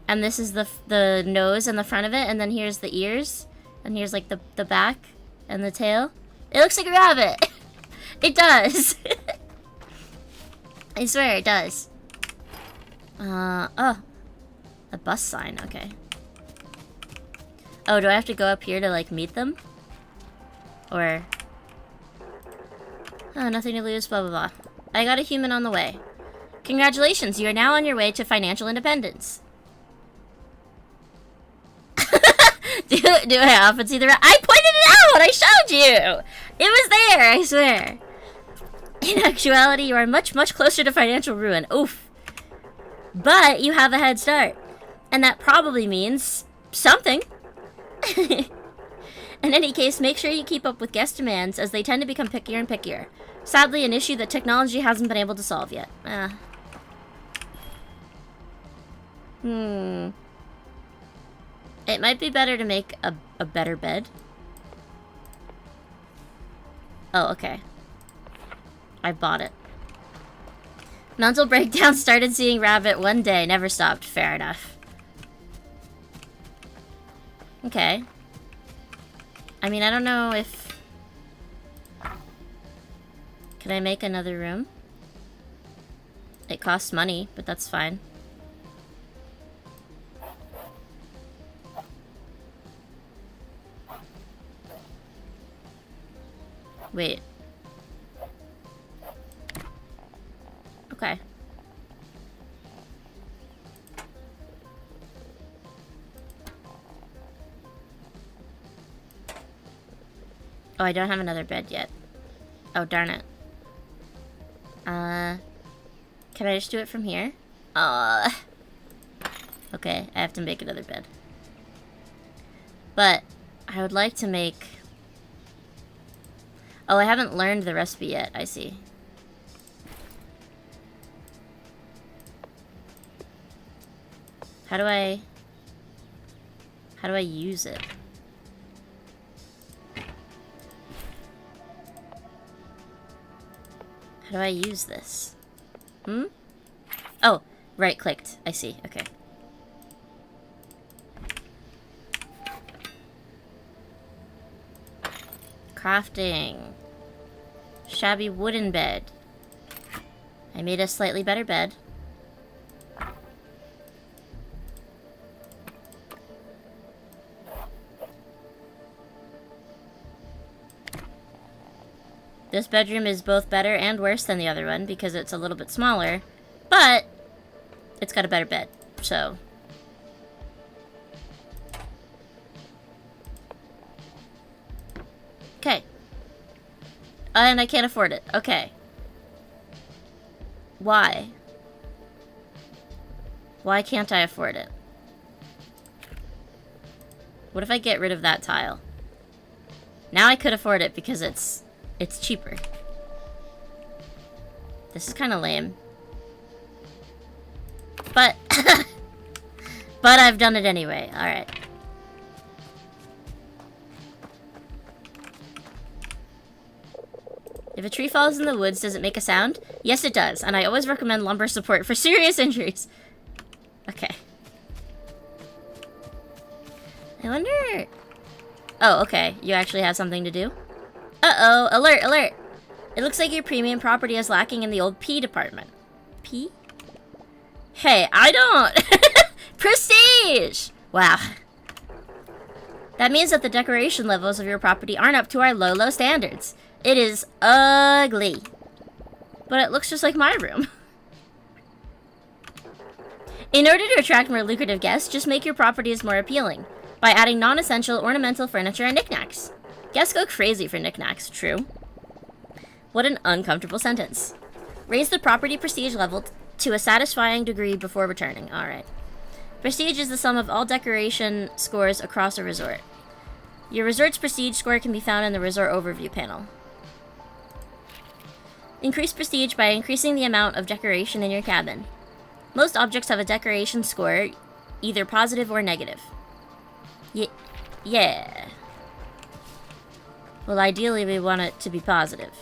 And this is the nose and the front of it. And then here's the ears. And here's, like, the back and the tail. It looks like a rabbit. It does. I swear it does. Oh. A bus sign, okay. Oh, do I have to go up here to, like, meet them? Or... Oh, nothing to lose, blah, blah, blah. I got a human on the way. Congratulations, you are now on your way to financial independence. do I often see the I pointed it out! I showed you! It was there, I swear. In actuality, you are much, much closer to financial ruin. Oof. But you have a head start. And that probably means something. In any case, make sure you keep up with guest demands, as they tend to become pickier and pickier. Sadly, an issue that technology hasn't been able to solve yet. It might be better to make a better bed. Oh, okay. I bought it. Mental breakdown, started seeing rabbit one day, never stopped. Fair enough. Okay. I mean, I don't know if... Can I make another room? It costs money, but that's fine. Wait. Okay. Oh, I don't have another bed yet. Oh, darn it. Can I just do it from here? Okay, I have to make another bed. But, I would like to make... Oh, I haven't learned the recipe yet, I see. How do I use it? How do I use this? Oh, right clicked. I see. Okay. Crafting. Shabby wooden bed. I made a slightly better bed. This bedroom is both better and worse than the other one because it's a little bit smaller, but it's got a better bed, so. Okay. And I can't afford it. Okay. Why? Why can't I afford it? What if I get rid of that tile? Now I could afford it because it's cheaper. This is kind of lame. But but I've done it anyway. All right. If a tree falls in the woods, does it make a sound? Yes, it does. And I always recommend lumbar support for serious injuries. Okay. I wonder... Oh, okay. You actually have something to do? Uh-oh. Alert, alert. It looks like your premium property is lacking in the old P department. P? Hey, I don't... Prestige! Wow. That means that the decoration levels of your property aren't up to our low, low standards. It is ugly. But it looks just like my room. In order to attract more lucrative guests, just make your properties more appealing by adding non-essential ornamental furniture and knickknacks. Guests go crazy for knickknacks, true. What an uncomfortable sentence. Raise the property prestige level to a satisfying degree before returning. Alright. Prestige is the sum of all decoration scores across a resort. Your resort's prestige score can be found in the resort overview panel. Increase prestige by increasing the amount of decoration in your cabin. Most objects have a decoration score, either positive or negative. Yeah. Well, ideally we want it to be positive.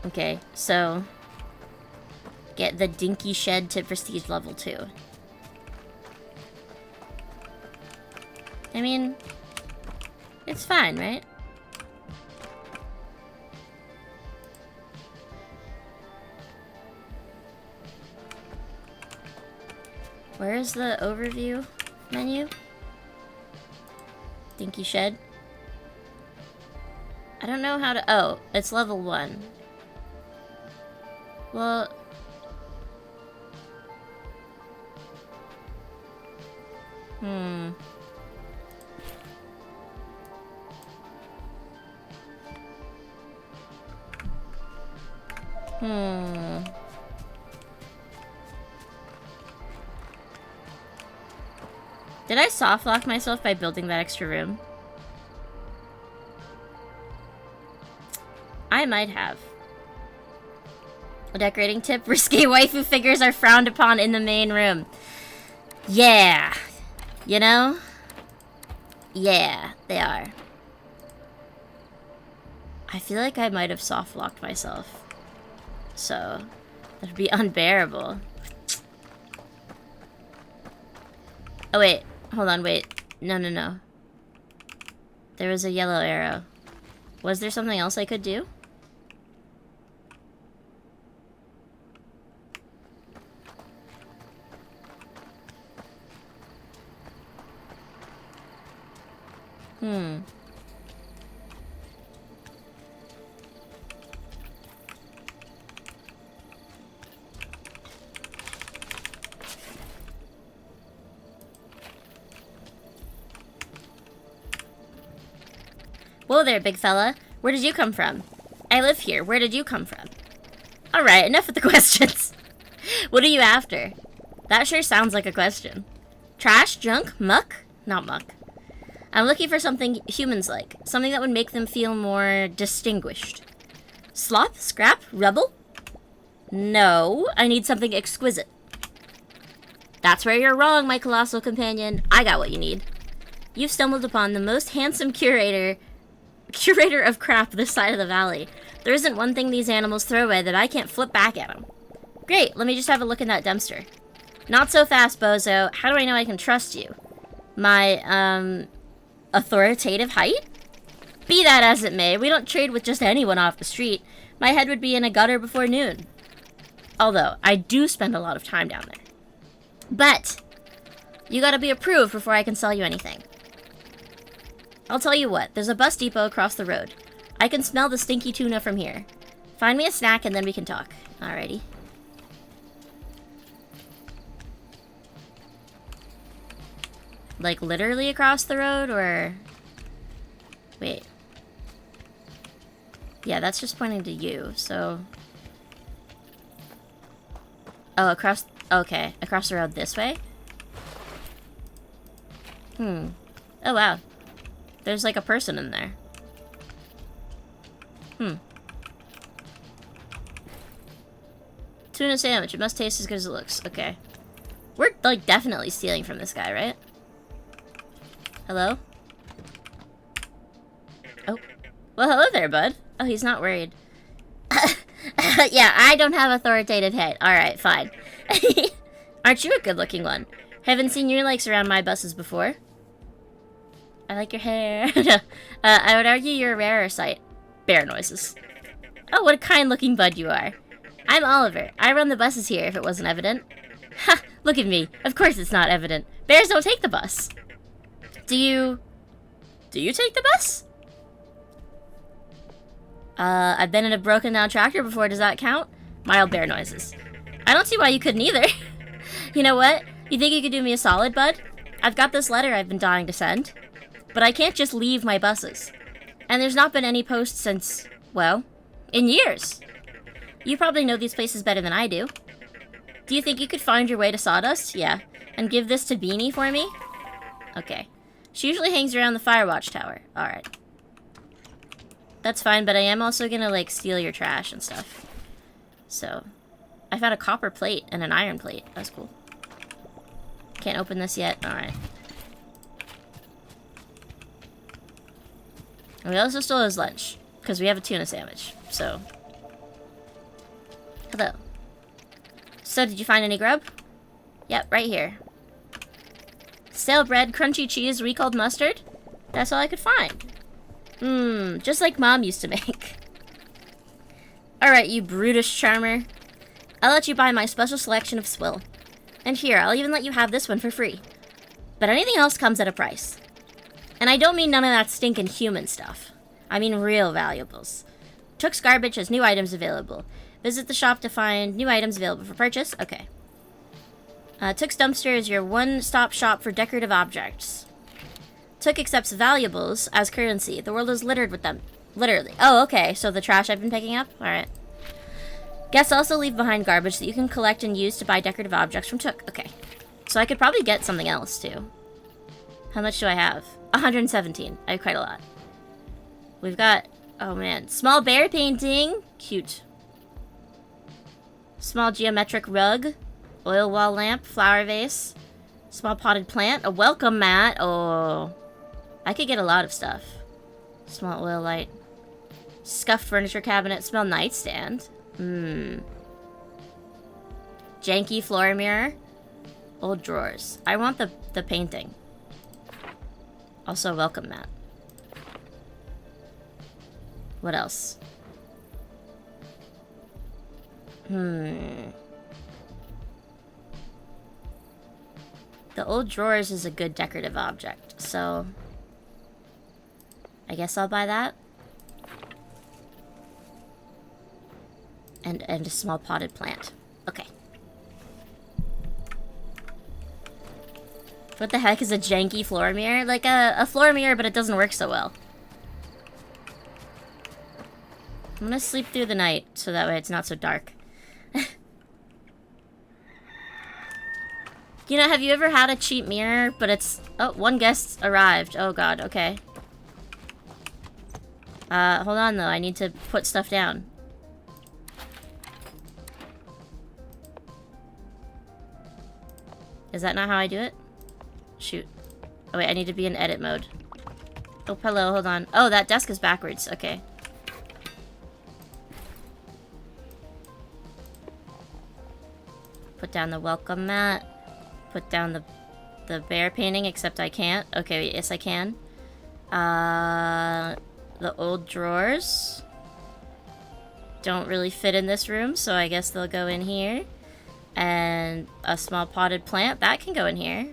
Okay, so get the dinky shed to prestige level 2. I mean, it's fine, right? Where is the overview menu? Dinky shed. I don't know how to... Oh, it's level 1. Well... Did I soft lock myself by building that extra room? I might have. A decorating tip: risque waifu figures are frowned upon in the main room. Yeah. You know? Yeah, they are. I feel like I might have soft locked myself. So, that'd be unbearable. Oh wait, hold on, wait. No. There was a yellow arrow. Was there something else I could do? Whoa there, big fella. Where did you come from? I live here. Where did you come from? Alright, enough with the questions. What are you after? That sure sounds like a question. Trash? Junk? Muck? Not muck. I'm looking for something humans like. Something that would make them feel more distinguished. Slop? Scrap? Rubble? No, I need something exquisite. That's where you're wrong, my colossal companion. I got what you need. You've stumbled upon the most handsome curator of crap this side of the valley. There isn't one thing these animals throw away that I can't flip back at them. Great, let me just have a look in that dumpster. Not so fast, bozo. How do I know I can trust you? My, authoritative height? Be that as it may, we don't trade with just anyone off the street. My head would be in a gutter before noon. Although, I do spend a lot of time down there. But, you gotta be approved before I can sell you anything. I'll tell you what, there's a bus depot across the road. I can smell the stinky tuna from here. Find me a snack and then we can talk. Alrighty. Like, literally across the road, or... Wait. Yeah, that's just pointing to you, so... Oh, across... Okay, across the road this way? Oh, wow. There's, like, a person in there. Tuna sandwich. It must taste as good as it looks. Okay. We're, like, definitely stealing from this guy, right? Hello? Oh. Well, hello there, bud. Oh, he's not worried. Yeah, I don't have authoritative head. Alright, fine. Aren't you a good-looking one? Haven't seen your likes around my buses before. I like your hair. I would argue you're a rarer sight. Bear noises. Oh, what a kind-looking bud you are. I'm Oliver. I run the buses here, if it wasn't evident. Ha! Look at me. Of course it's not evident. Bears don't take the bus. Do you take the bus? I've been in a broken-down tractor before. Does that count? Mild bear noises. I don't see why you couldn't either. You know what? You think you could do me a solid, bud? I've got this letter I've been dying to send. But I can't just leave my buses. And there's not been any post since, well, In years. You probably know these places better than I do. Do you think you could find your way to Sawdust? Yeah. And give this to Beanie for me? Okay. She usually hangs around the Firewatch Tower. Alright. That's fine, but I am also gonna, like, steal your trash and stuff. So. I found a copper plate and an iron plate. That's cool. Can't open this yet. Alright. And we also stole his lunch. Because we have a tuna sandwich. So. Hello. So, did you find any grub? Yep, right here. Stale bread, crunchy cheese, recalled mustard? That's all I could find. Just like Mom used to make. Alright, you brutish charmer. I'll let you buy my special selection of swill. And here, I'll even let you have this one for free. But anything else comes at a price. And I don't mean none of that stinking human stuff. I mean real valuables. Took's Garbage has new items available. Visit the shop to find new items available for purchase. Okay. Took's Dumpster is your one-stop shop for decorative objects. Took accepts valuables as currency. The world is littered with them. Literally. Oh, okay. So the trash I've been picking up? Alright. Guests also leave behind garbage that you can collect and use to buy decorative objects from Took. Okay. So I could probably get something else, too. How much do I have? 117. I have quite a lot. We've got... Oh, man. Small bear painting. Cute. Small geometric rug. Oil wall lamp. Flower vase. Small potted plant. A welcome mat. Oh. I could get a lot of stuff. Small oil light. Scuffed furniture cabinet. Small nightstand. Janky floor mirror. Old drawers. I want the painting. Also, welcome mat. What else? The old drawers is a good decorative object, so I guess I'll buy that. And a small potted plant. Okay. What the heck is a janky floor mirror? Like a floor mirror, but it doesn't work so well. I'm gonna sleep through the night, so that way it's not so dark. You know, have you ever had a cheap mirror, but it's... Oh, one guest arrived. Oh god, okay. Hold on though, I need to put stuff down. Is that not how I do it? Shoot. Oh wait, I need to be in edit mode. Oh, hello, hold on. Oh, that desk is backwards, okay. Put down the welcome mat. Put down the bear painting, except I can't. Okay, wait, yes I can. The old drawers don't really fit in this room, so I guess they'll go in here. And a small potted plant, that can go in here.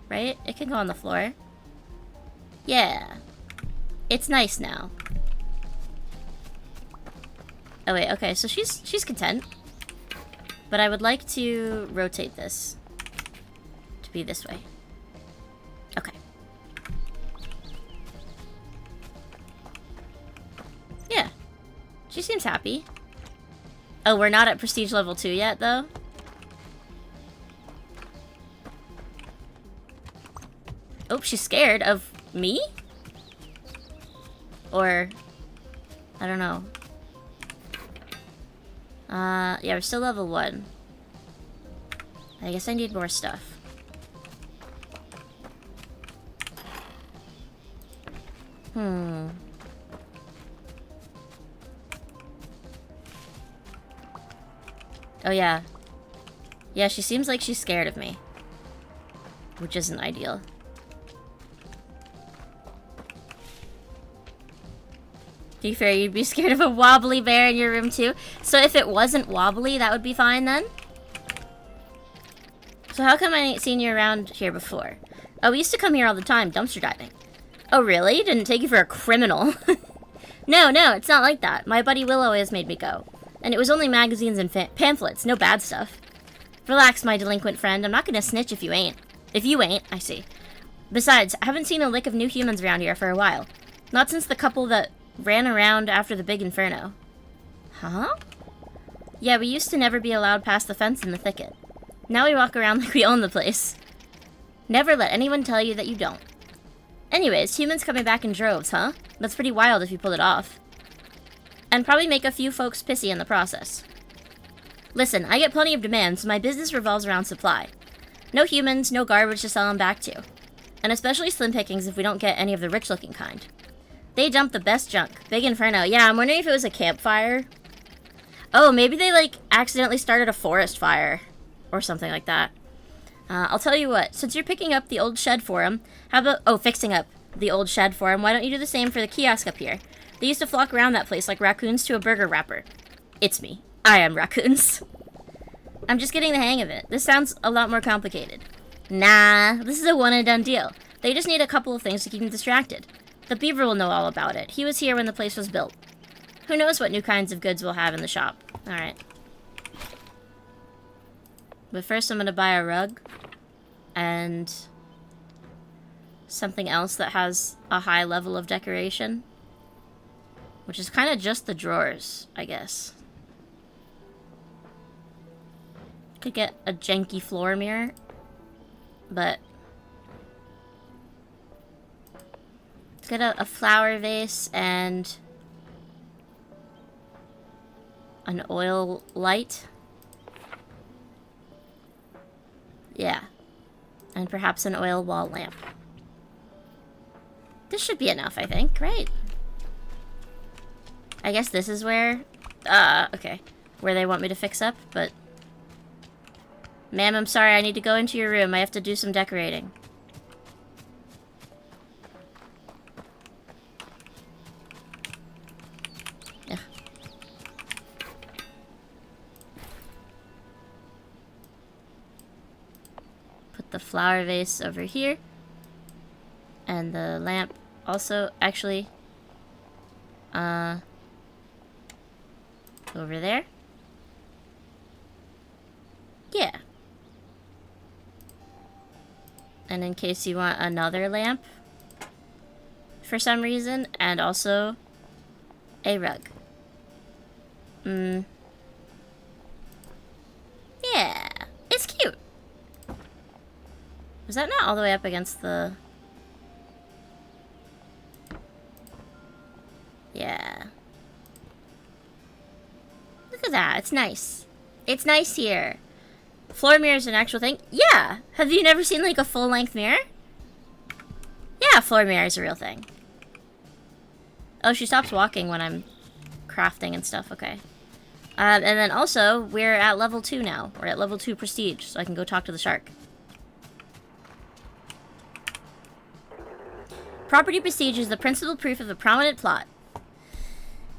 Right? It can go on the floor. Yeah. It's nice now. Oh wait, okay, so she's content. But I would like to rotate this to be this way. Okay. Yeah. She seems happy. Oh, we're not at prestige level 2 yet, though? Oh, she's scared of me? Or... I don't know. Yeah, we're still level 1. I guess I need more stuff. Oh yeah. Yeah, she seems like she's scared of me. Which isn't ideal. To be fair, you'd be scared of a wobbly bear in your room too. So if it wasn't wobbly, that would be fine then? So how come I ain't seen you around here before? Oh, we used to come here all the time, dumpster diving. Oh really? Didn't take you for a criminal? No, it's not like that. My buddy Will always made me go. And it was only magazines and pamphlets, no bad stuff. Relax, my delinquent friend. I'm not gonna snitch if you ain't. If you ain't, I see. Besides, I haven't seen a lick of new humans around here for a while. Not since the couple that ran around after the big inferno. Huh? Yeah, we used to never be allowed past the fence in the thicket. Now we walk around like we own the place. Never let anyone tell you that you don't. Anyways, humans coming back in droves, huh? That's pretty wild if you pull it off. And probably make a few folks pissy in the process. Listen, I get plenty of demand, so my business revolves around supply. No humans, no garbage to sell them back to. And especially slim pickings if we don't get any of the rich-looking kind. They dump the best junk. Big Inferno. Yeah, I'm wondering if it was a campfire. Oh, maybe they, like, accidentally started a forest fire. Or something like that. I'll tell you what. Since you're picking up the old shed for him, how about... Oh, fixing up the old shed for him. Why don't you do the same for the kiosk up here? They used to flock around that place like raccoons to a burger wrapper. It's me. I am raccoons. I'm just getting the hang of it. This sounds a lot more complicated. Nah, this is a one-and-done deal. They just need a couple of things to keep them distracted. The beaver will know all about it. He was here when the place was built. Who knows what new kinds of goods we'll have in the shop. Alright. But first I'm gonna buy a rug. And... something else that has a high level of decoration. Which is kind of just the drawers, I guess. Could get a janky floor mirror. But... let's get a flower vase and... an oil light. Yeah. And perhaps an oil wall lamp. This should be enough, I think, right? I guess this is where... okay. Where they want me to fix up, but... Ma'am, I'm sorry, I need to go into your room. I have to do some decorating. Yeah. Put the flower vase over here. And the lamp also, actually... over there. Yeah. And in case you want another lamp for some reason, and also a rug. Yeah, it's cute. Was that not all the way up against the... yeah. Look at that, it's nice. It's nice here. Floor mirror is an actual thing? Yeah! Have you never seen, like, a full-length mirror? Yeah, floor mirror is a real thing. Oh, she stops walking when I'm crafting and stuff, okay. And then also, we're at level 2 now. We're at level 2 prestige, so I can go talk to the shark. Property prestige is the principal proof of a prominent plot.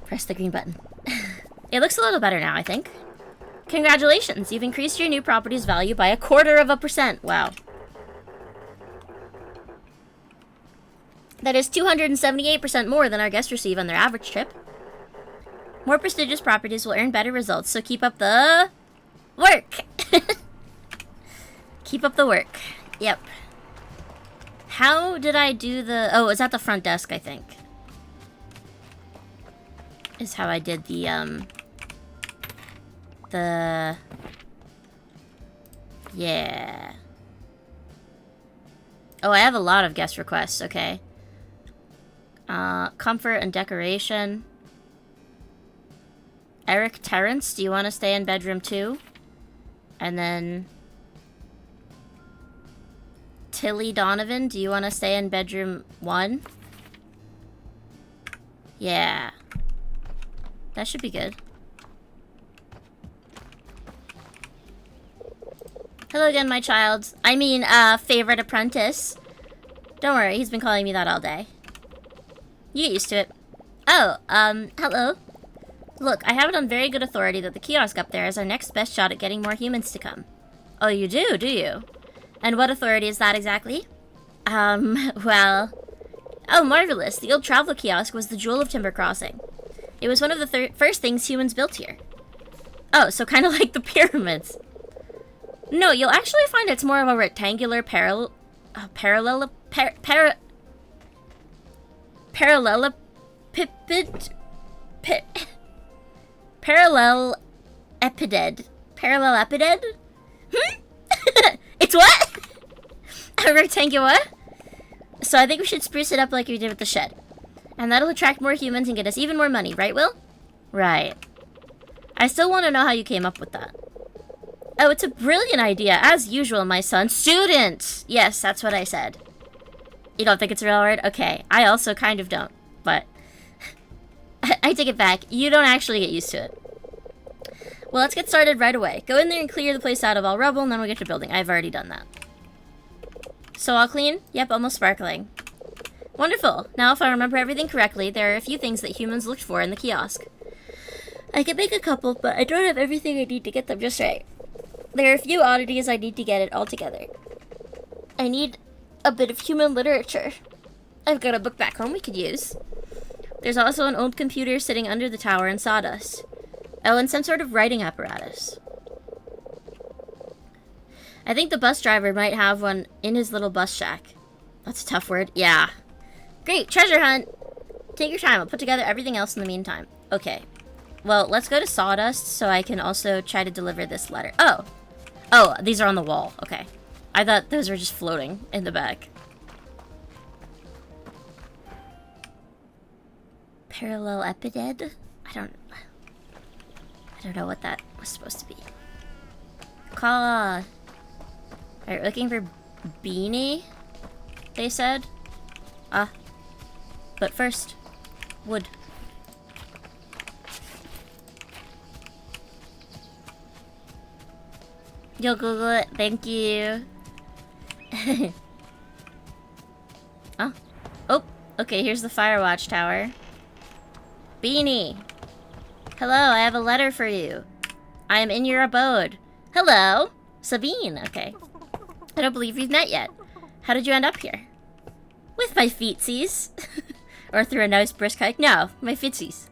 Press the green button. It looks a little better now, I think. Congratulations, you've increased your new property's value by 0.25%. Wow. That is 278% more than our guests receive on their average trip. More prestigious properties will earn better results, so keep up the... work! Keep up the work. Yep. How did I do the... oh, it was at the front desk, I think. Is how I did the, yeah. Oh, I have a lot of guest requests, okay. Comfort and decoration. Eric Terrence, do you want to stay in bedroom 2? And then... Tilly Donovan, do you want to stay in bedroom 1? Yeah. That should be good. Hello again, my child. I mean, favorite apprentice. Don't worry, he's been calling me that all day. You get used to it. Oh, hello. Look, I have it on very good authority that the kiosk up there is our next best shot at getting more humans to come. Oh, you do you? And what authority is that exactly? Well... oh, marvelous. The old travel kiosk was the jewel of Timber Crossing. It was one of the first things humans built here. Oh, so kind of like the pyramids. No, you'll actually find it's more of a rectangular parallelepiped Pipid... Parallel epided. Parallel epided? It's what? A rectangular? So I think we should spruce it up like we did with the shed. And that'll attract more humans and get us even more money, right, Will? Right. I still want to know how you came up with that. Oh, it's a brilliant idea, as usual, my son. Student! Yes, that's what I said. You don't think it's a real word? Okay, I also kind of don't, but... I take it back. You don't actually get used to it. Well, let's get started right away. Go in there and clear the place out of all rubble, and then we'll get to building. I've already done that. So all clean? Yep, almost sparkling. Wonderful. Now, if I remember everything correctly, there are a few things that humans looked for in the kiosk. I can make a couple, but I don't have everything I need to get them just right. There are a few oddities I need to get it all together. I need a bit of human literature. I've got a book back home we could use. There's also an old computer sitting under the tower in sawdust. Oh, and some sort of writing apparatus. I think the bus driver might have one in his little bus shack. That's a tough word. Yeah. Great, treasure hunt! Take your time, I'll put together everything else in the meantime. Okay. Well, let's go to sawdust so I can also try to deliver this letter. Oh! Oh, these are on the wall. Okay. I thought those were just floating in the back. Parallel epided? I don't know what that was supposed to be. Alright, looking for beanie, they said. But first, wood. You'll Google it, thank you. Oh, okay, here's the fire watchtower. Beanie! Hello, I have a letter for you. I am in your abode. Hello! Sabine, okay. I don't believe we've met yet. How did you end up here? With my feetsies. Or through a nice brisk hike? No, my footsies.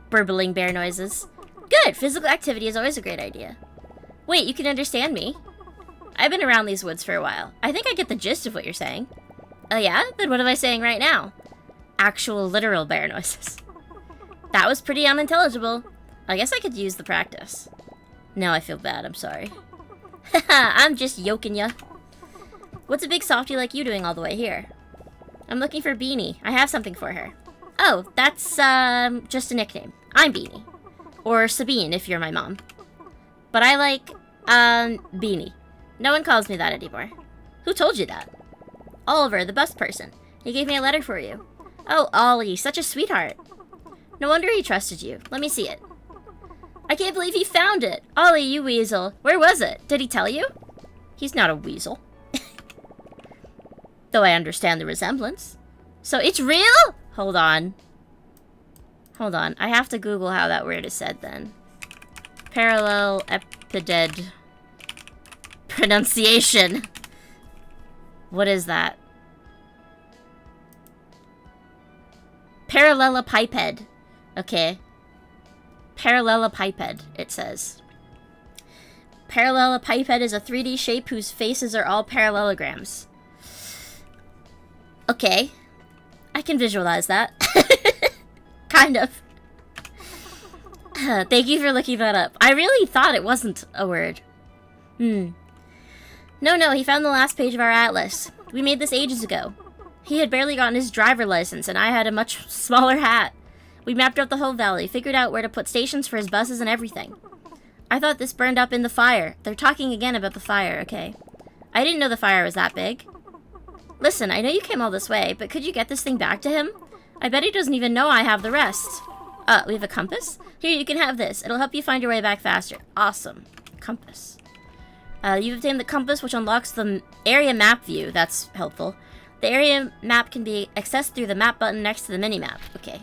Burbling bear noises. Good, physical activity is always a great idea. Wait, you can understand me? I've been around these woods for a while. I think I get the gist of what you're saying. Oh yeah? Then what am I saying right now? Actual literal bear noises. That was pretty unintelligible. I guess I could use the practice. No, I feel bad, I'm sorry. Haha, I'm just yoking ya. What's a big softie like you doing all the way here? I'm looking for Beanie. I have something for her. Oh, that's, just a nickname. I'm Beanie. Or Sabine, if you're my mom. But I like, Beanie. No one calls me that anymore. Who told you that? Oliver, the bus person. He gave me a letter for you. Oh, Ollie, such a sweetheart. No wonder he trusted you. Let me see it. I can't believe he found it. Ollie, you weasel. Where was it? Did he tell you? He's not a weasel. Though I understand the resemblance. So it's real? Hold on. Hold on. I have to Google how that word is said then. Parallel epided. Pronunciation. What is that? Parallelepiped. Okay. Parallelepiped, it says. Parallelepiped is a 3D shape whose faces are all parallelograms. Okay. I can visualize that. Kind of. Thank you for looking that up. I really thought it wasn't a word. No, he found the last page of our atlas. We made this ages ago. He had barely gotten his driver license, and I had a much smaller hat. We mapped out the whole valley, figured out where to put stations for his buses and everything. I thought this burned up in the fire. They're talking again about the fire, okay? I didn't know the fire was that big. Listen, I know you came all this way, but could you get this thing back to him? I bet he doesn't even know I have the rest. We have a compass? Here, you can have this. It'll help you find your way back faster. Awesome. Compass. You've obtained the compass, which unlocks the area map view. That's helpful. The area map can be accessed through the map button next to the mini-map. Okay.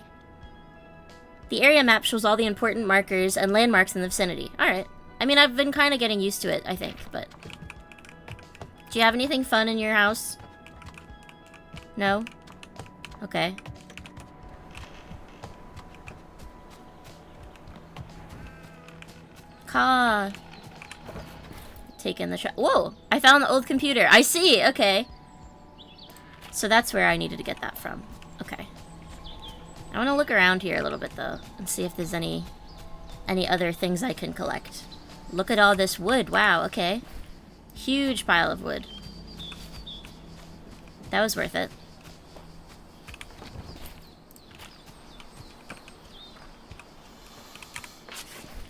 The area map shows all the important markers and landmarks in the vicinity. Alright. I mean, I've been kind of getting used to it, I think, but... Do you have anything fun in your house? No? Okay. Taking the whoa! I found the old computer. I see! Okay. So that's where I needed to get that from. Okay. I want to look around here a little bit, though, and see if there's any other things I can collect. Look at all this wood. Wow, okay. Huge pile of wood. That was worth it.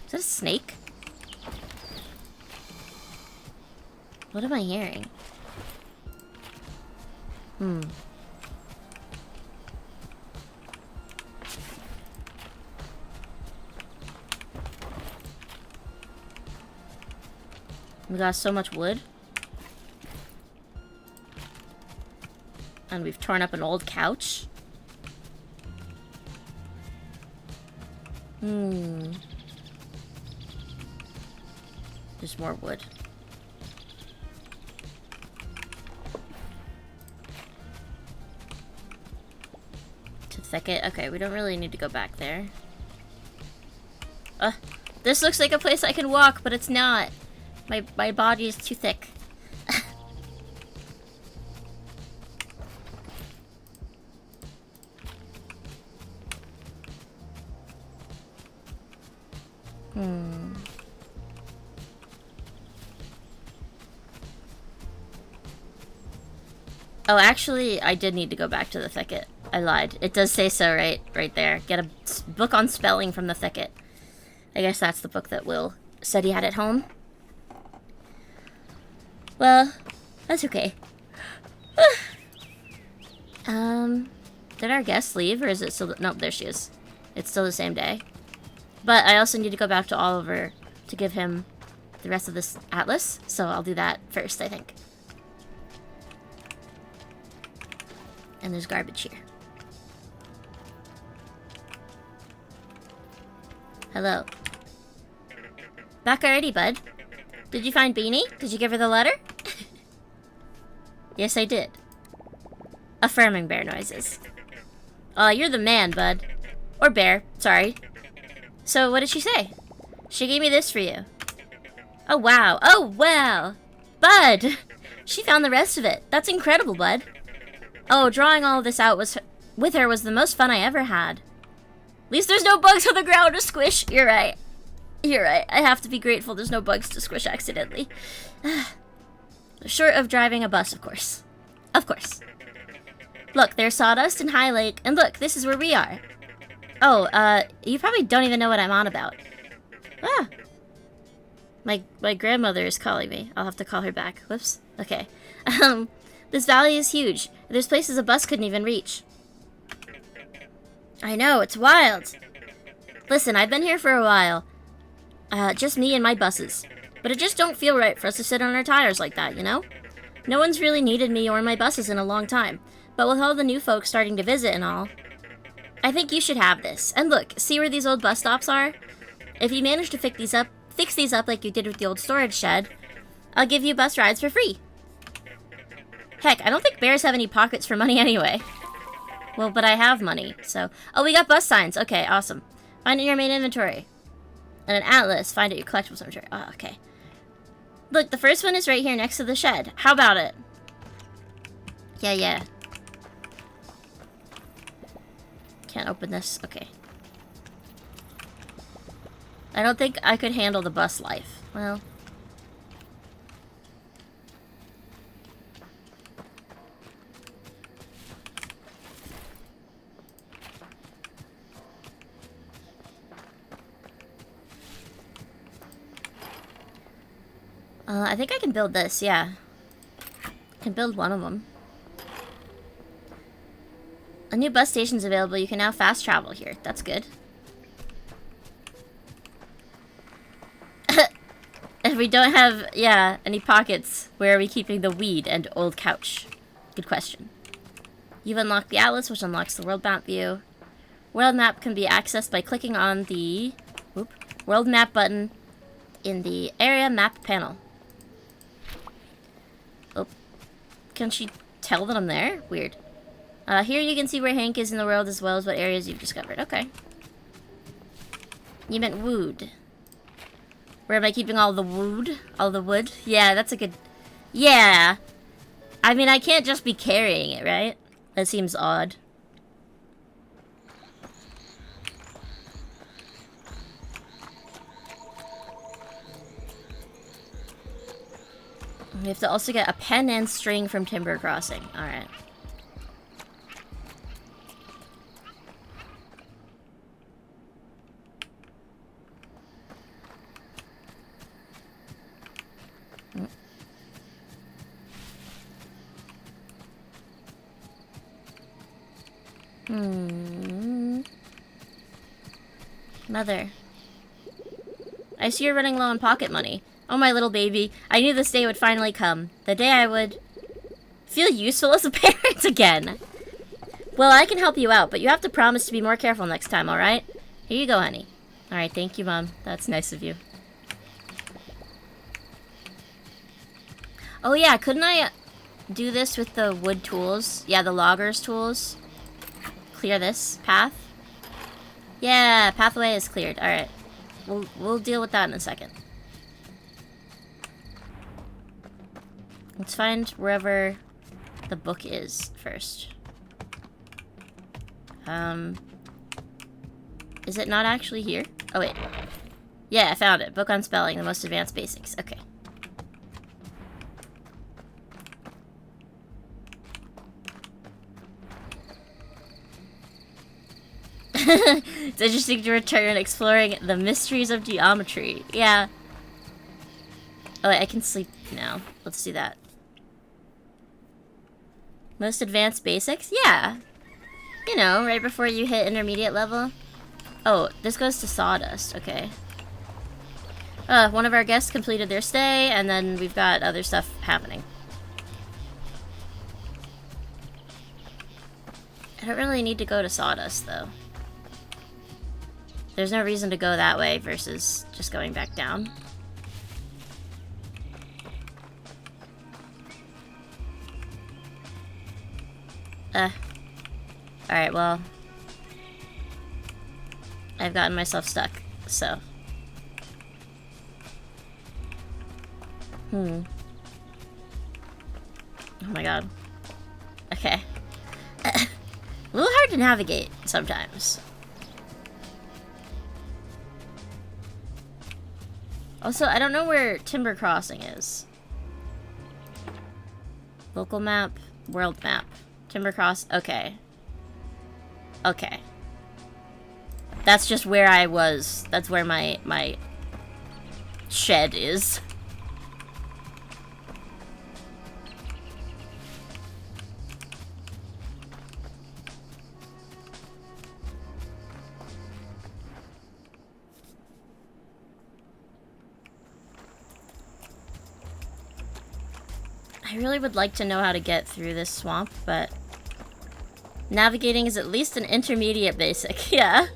Is that a snake? What am I hearing? We got so much wood. And we've torn up an old couch. There's more wood. To thicket. Okay, we don't really need to go back there. This looks like a place I can walk, but it's not. My body is too thick. Oh, actually, I did need to go back to the thicket. I lied. It does say so right there. Get a book on spelling from the thicket. I guess that's the book that Will said he had at home. Well, that's okay. Did our guest leave, or is it still... Nope, there she is. It's still the same day. But I also need to go back to Oliver to give him the rest of this atlas, so I'll do that first, I think. And there's garbage here. Hello. Back already, bud? Did you find Beanie? Did you give her the letter? Yes, I did. Affirming bear noises. Oh, you're the man, bud. Or bear, sorry. So, what did she say? She gave me this for you. Oh, wow. Oh, wow. Bud! She found the rest of it. That's incredible, bud. Oh, drawing all of this out with her was the most fun I ever had. At least there's no bugs on the ground to squish. You're right. You're right. I have to be grateful there's no bugs to squish accidentally. Short of driving a bus, of course. Of course. Look, there's Sawdust and High Lake, and look, this is where we are. Oh, you probably don't even know what I'm on about. Ah. My grandmother is calling me. I'll have to call her back. Whoops. Okay. This valley is huge. There's places a bus couldn't even reach. I know, it's wild. Listen, I've been here for a while. Just me and my buses. But it just don't feel right for us to sit on our tires like that, you know? No one's really needed me or my buses in a long time. But with all the new folks starting to visit and all, I think you should have this. And look, see where these old bus stops are? If you manage to fix these up like you did with the old storage shed, I'll give you bus rides for free. Heck, I don't think bears have any pockets for money anyway. Well, but I have money, so... Oh, we got bus signs. Okay, awesome. Find it in your main inventory. And an atlas. Find it in your collectibles inventory. Oh, okay. Look, the first one is right here next to the shed. How about it? Yeah. Can't open this. Okay. I don't think I could handle the bus life. Well... I think I can build this, yeah. I can build one of them. A new bus station's available. You can now fast travel here. That's good. If we don't have, yeah, any pockets, where are we keeping the weed and old couch? Good question. You've unlocked the atlas, which unlocks the world map view. World map can be accessed by clicking on the world map button in the area map panel. Can she tell that I'm there? Weird. Here you can see where Hank is in the world as well as what areas you've discovered. Okay. You meant wood. Where am I keeping all the wood? All the wood? Yeah, that's a good... Yeah. I mean, I can't just be carrying it, right? That seems odd. We have to also get a pen and string from Timber Crossing. Alright. Mother. I see you're running low on pocket money. Oh, my little baby. I knew this day would finally come. The day I would feel useful as a parent again. Well, I can help you out, but you have to promise to be more careful next time, alright? Here you go, honey. Alright, thank you, Mom. That's nice of you. Oh, yeah, couldn't I do this with the wood tools? Yeah, the logger's tools. Clear this path. Yeah, pathway is cleared. Alright. We'll deal with that in a second. Let's find wherever the book is first. Is it not actually here? Oh, wait. Yeah, I found it. Book on spelling, the most advanced basics. Okay. It's interesting to return exploring the mysteries of geometry. Yeah. Oh, wait, I can sleep now. Let's do that. Most advanced basics? Yeah. You know, right before you hit intermediate level. Oh, this goes to Sawdust. Okay. One of our guests completed their stay, and then we've got other stuff happening. I don't really need to go to Sawdust, though. There's no reason to go that way versus just going back down. Alright, well. I've gotten myself stuck, so. Oh my god. Okay. A little hard to navigate sometimes. Also, I don't know where Timber Crossing is. Local map, world map. Timber Cross, okay. Okay. That's just where I was. That's where my shed is. I really would like to know how to get through this swamp, but navigating is at least an intermediate basic. Yeah.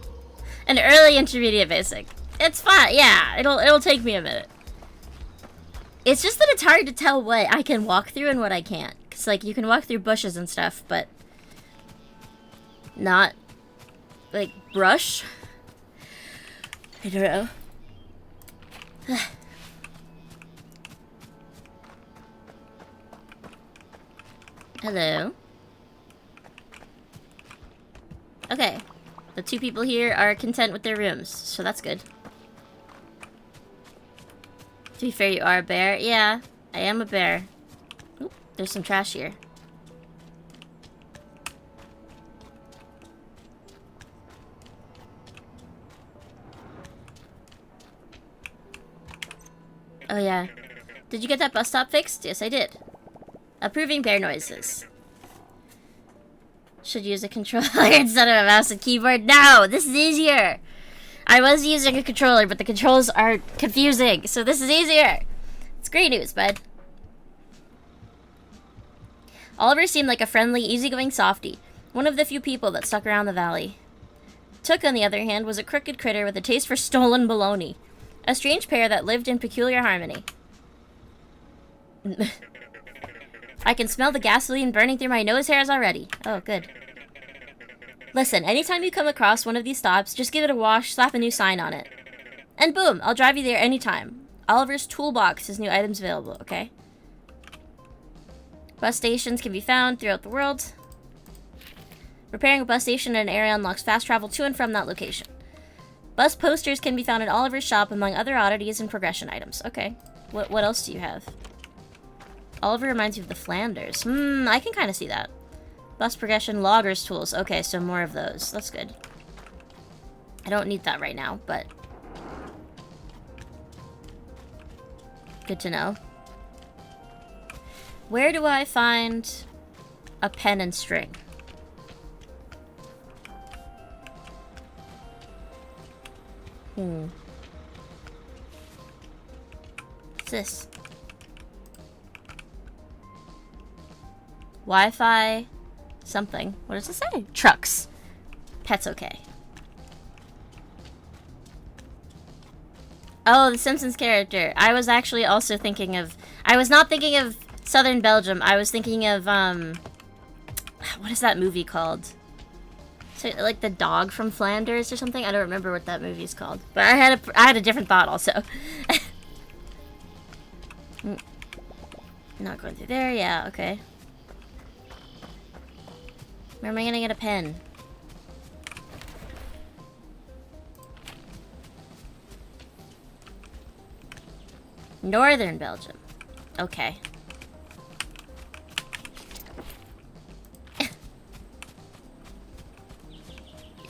An early intermediate basic. It's fine. Yeah, it'll take me a minute. It's just that it's hard to tell what I can walk through and what I can't. Cause like you can walk through bushes and stuff, but not like brush. I don't know. Hello. Okay. The two people here are content with their rooms, so that's good. To be fair, you are a bear. Yeah, I am a bear. Oop, there's some trash here. Oh yeah. Did you get that bus stop fixed? Yes, I did. Approving bear noises. Should use a controller instead of a mouse and keyboard. No, this is easier. I was using a controller, but the controls are confusing, so this is easier. It's great news, bud. Oliver seemed like a friendly, easygoing softy, one of the few people that stuck around the valley. Took, on the other hand, was a crooked critter with a taste for stolen bologna. A strange pair that lived in peculiar harmony. I can smell the gasoline burning through my nose hairs already. Oh, good. Listen, anytime you come across one of these stops, just give it a wash, slap a new sign on it. And boom, I'll drive you there anytime. Oliver's Toolbox has new items available, okay? Bus stations can be found throughout the world. Repairing a bus station in an area unlocks fast travel to and from that location. Bus posters can be found in Oliver's shop, among other oddities and progression items. Okay. What else do you have? Oliver reminds you of the Flanders. I can kind of see that. Bus progression, loggers tools. Okay, so more of those. That's good. I don't need that right now, but good to know. Where do I find a pen and string? What's this? Wi-Fi something. What does it say? Trucks. Pets okay. Oh, the Simpsons character. I was actually also thinking of... I was not thinking of Southern Belgium. I was thinking of, what is that movie called? So, like the dog from Flanders or something? I don't remember what that movie's called. But I had a different thought also. Not going through there. Yeah, okay. Where am I gonna get a pen? Northern Belgium. Okay.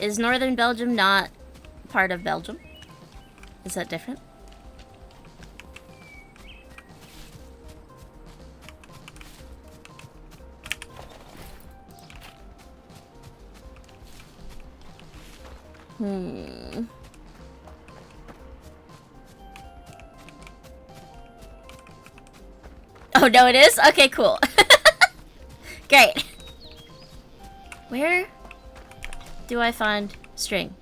Is Northern Belgium not part of Belgium? Is that different? Oh, no, it is? Okay, cool. Great. Where do I find string?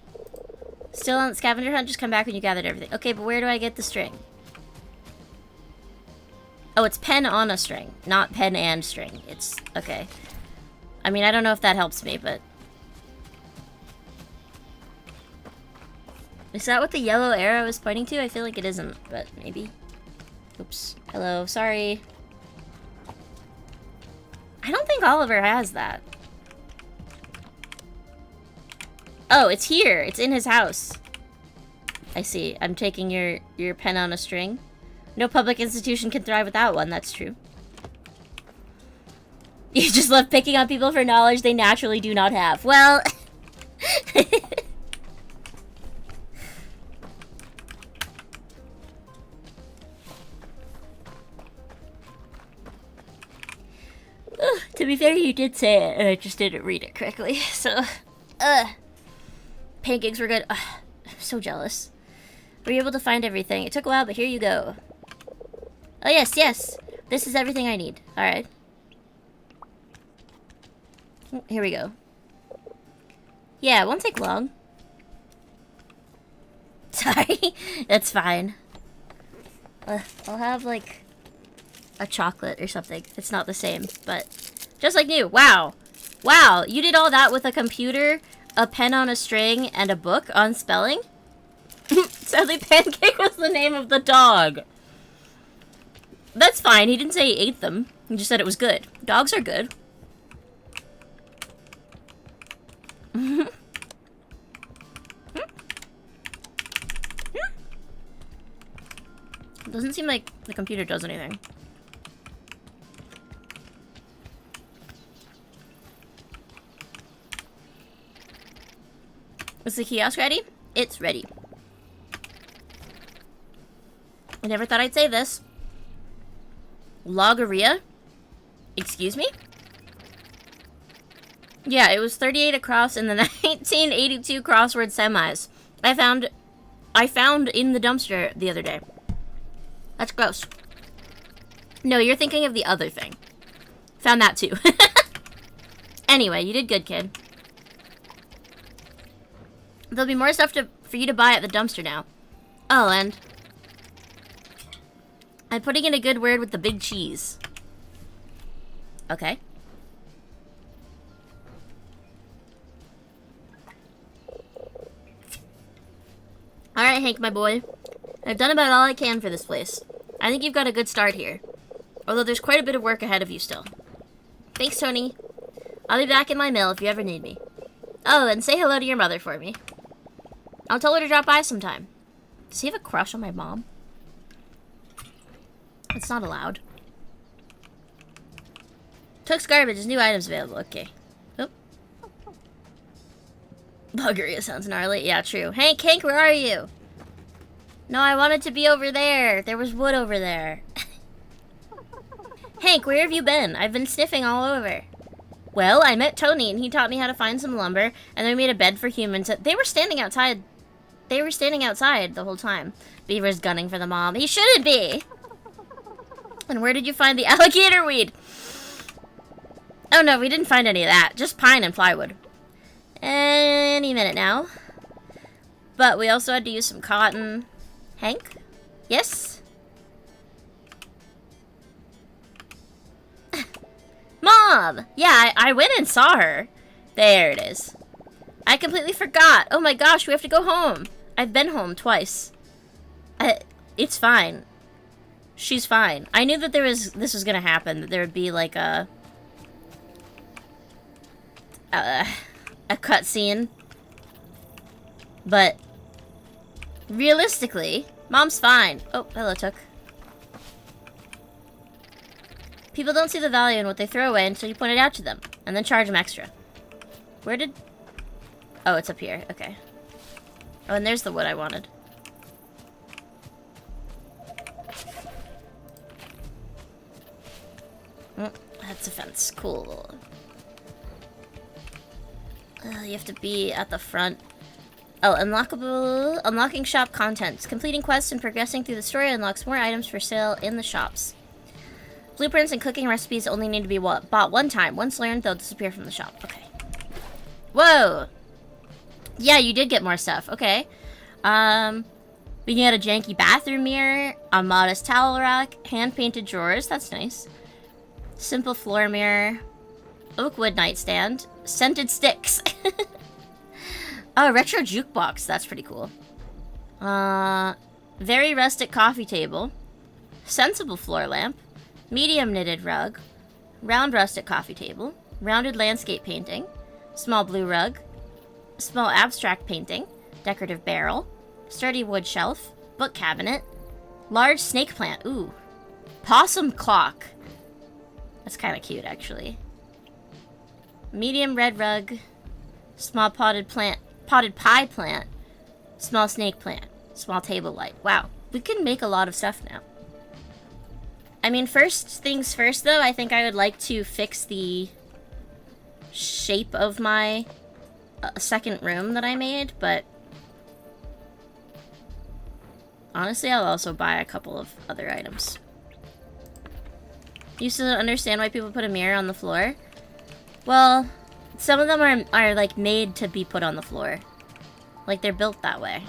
Still on the scavenger hunt? Just come back when you gathered everything. Okay, but where do I get the string? Oh, it's pen on a string, not pen and string. It's... okay. I mean, I don't know if that helps me, but... is that what the yellow arrow is pointing to? I feel like it isn't, but maybe. Oops. Hello, sorry. I don't think Oliver has that. Oh, it's here. It's in his house. I see. I'm taking your pen on a string. No public institution can thrive without one. That's true. You just love picking on people for knowledge they naturally do not have. Well... to be fair, you did say it, and I just didn't read it correctly, so... Pancakes were good. I'm so jealous. Were you able to find everything? It took a while, but here you go. Oh, yes, yes! This is everything I need. Alright. Here we go. Yeah, it won't take long. Sorry. That's fine. I'll have, like, a chocolate or something. It's not the same, but... just like new. Wow. Wow, you did all that with a computer, a pen on a string, and a book on spelling? Sadly, Pancake was the name of the dog. That's fine. He didn't say he ate them. He just said it was good. Dogs are good. Doesn't seem like the computer does anything. Is the kiosk ready? It's ready. I never thought I'd say this. Logorrhea? Excuse me? Yeah, it was 38 across in the 1982 crossword semis. I found in the dumpster the other day. That's gross. No, you're thinking of the other thing. Found that too. Anyway, you did good, kid. There'll be more stuff for you to buy at the dumpster now. Oh, and I'm putting in a good word with the big cheese. Okay. Alright, Hank, my boy. I've done about all I can for this place. I think you've got a good start here. Although there's quite a bit of work ahead of you still. Thanks, Tony. I'll be back in my mill if you ever need me. Oh, and say hello to your mother for me. I'll tell her to drop by sometime. Does he have a crush on my mom? It's not allowed. Took's garbage. There's new items available. Okay. Oop. Buggeria sounds gnarly. Yeah, true. Hank, where are you? No, I wanted to be over there. There was wood over there. Hank, where have you been? I've been sniffing all over. Well, I met Tony, and he taught me how to find some lumber, and then we made a bed for humans. They were standing outside. They were standing outside the whole time. Beaver's gunning for the mom. He shouldn't be! And where did you find the alligator weed? Oh no, we didn't find any of that. Just pine and plywood. Any minute now. But we also had to use some cotton. Hank? Yes? Mom! Yeah, I went and saw her. There it is. I completely forgot. Oh my gosh, we have to go home. I've been home twice. It's fine. She's fine. I knew that this was gonna happen. That there would be like a cutscene. But realistically, Mom's fine. Oh, hello, Took. People don't see the value in what they throw away until you point it out to them, and then charge them extra. Where did... Oh, it's up here. Okay. Oh, and there's the wood I wanted. Oh, that's a fence. Cool. You have to be at the front. Oh, unlocking shop contents. Completing quests and progressing through the story unlocks more items for sale in the shops. Blueprints and cooking recipes only need to be bought one time. Once learned, they'll disappear from the shop. Okay. Whoa! Yeah, you did get more stuff. Okay. We can get a janky bathroom mirror, a modest towel rack, hand-painted drawers. That's nice. Simple floor mirror, oak wood nightstand, scented sticks. Oh, retro jukebox. That's pretty cool. Very rustic coffee table, sensible floor lamp, medium knitted rug, round rustic coffee table, rounded landscape painting, small blue rug, small abstract painting, decorative barrel, sturdy wood shelf, book cabinet, large snake plant. Ooh. Possum clock. That's kind of cute, actually. Medium red rug, small potted pie plant, small snake plant, small table light. Wow, we can make a lot of stuff now. I mean, first things first, though, I think I would like to fix the shape of my second room that I made, but honestly, I'll also buy a couple of other items. Used to understand why people put a mirror on the floor. Well, some of them are like made to be put on the floor. Like they're built that way.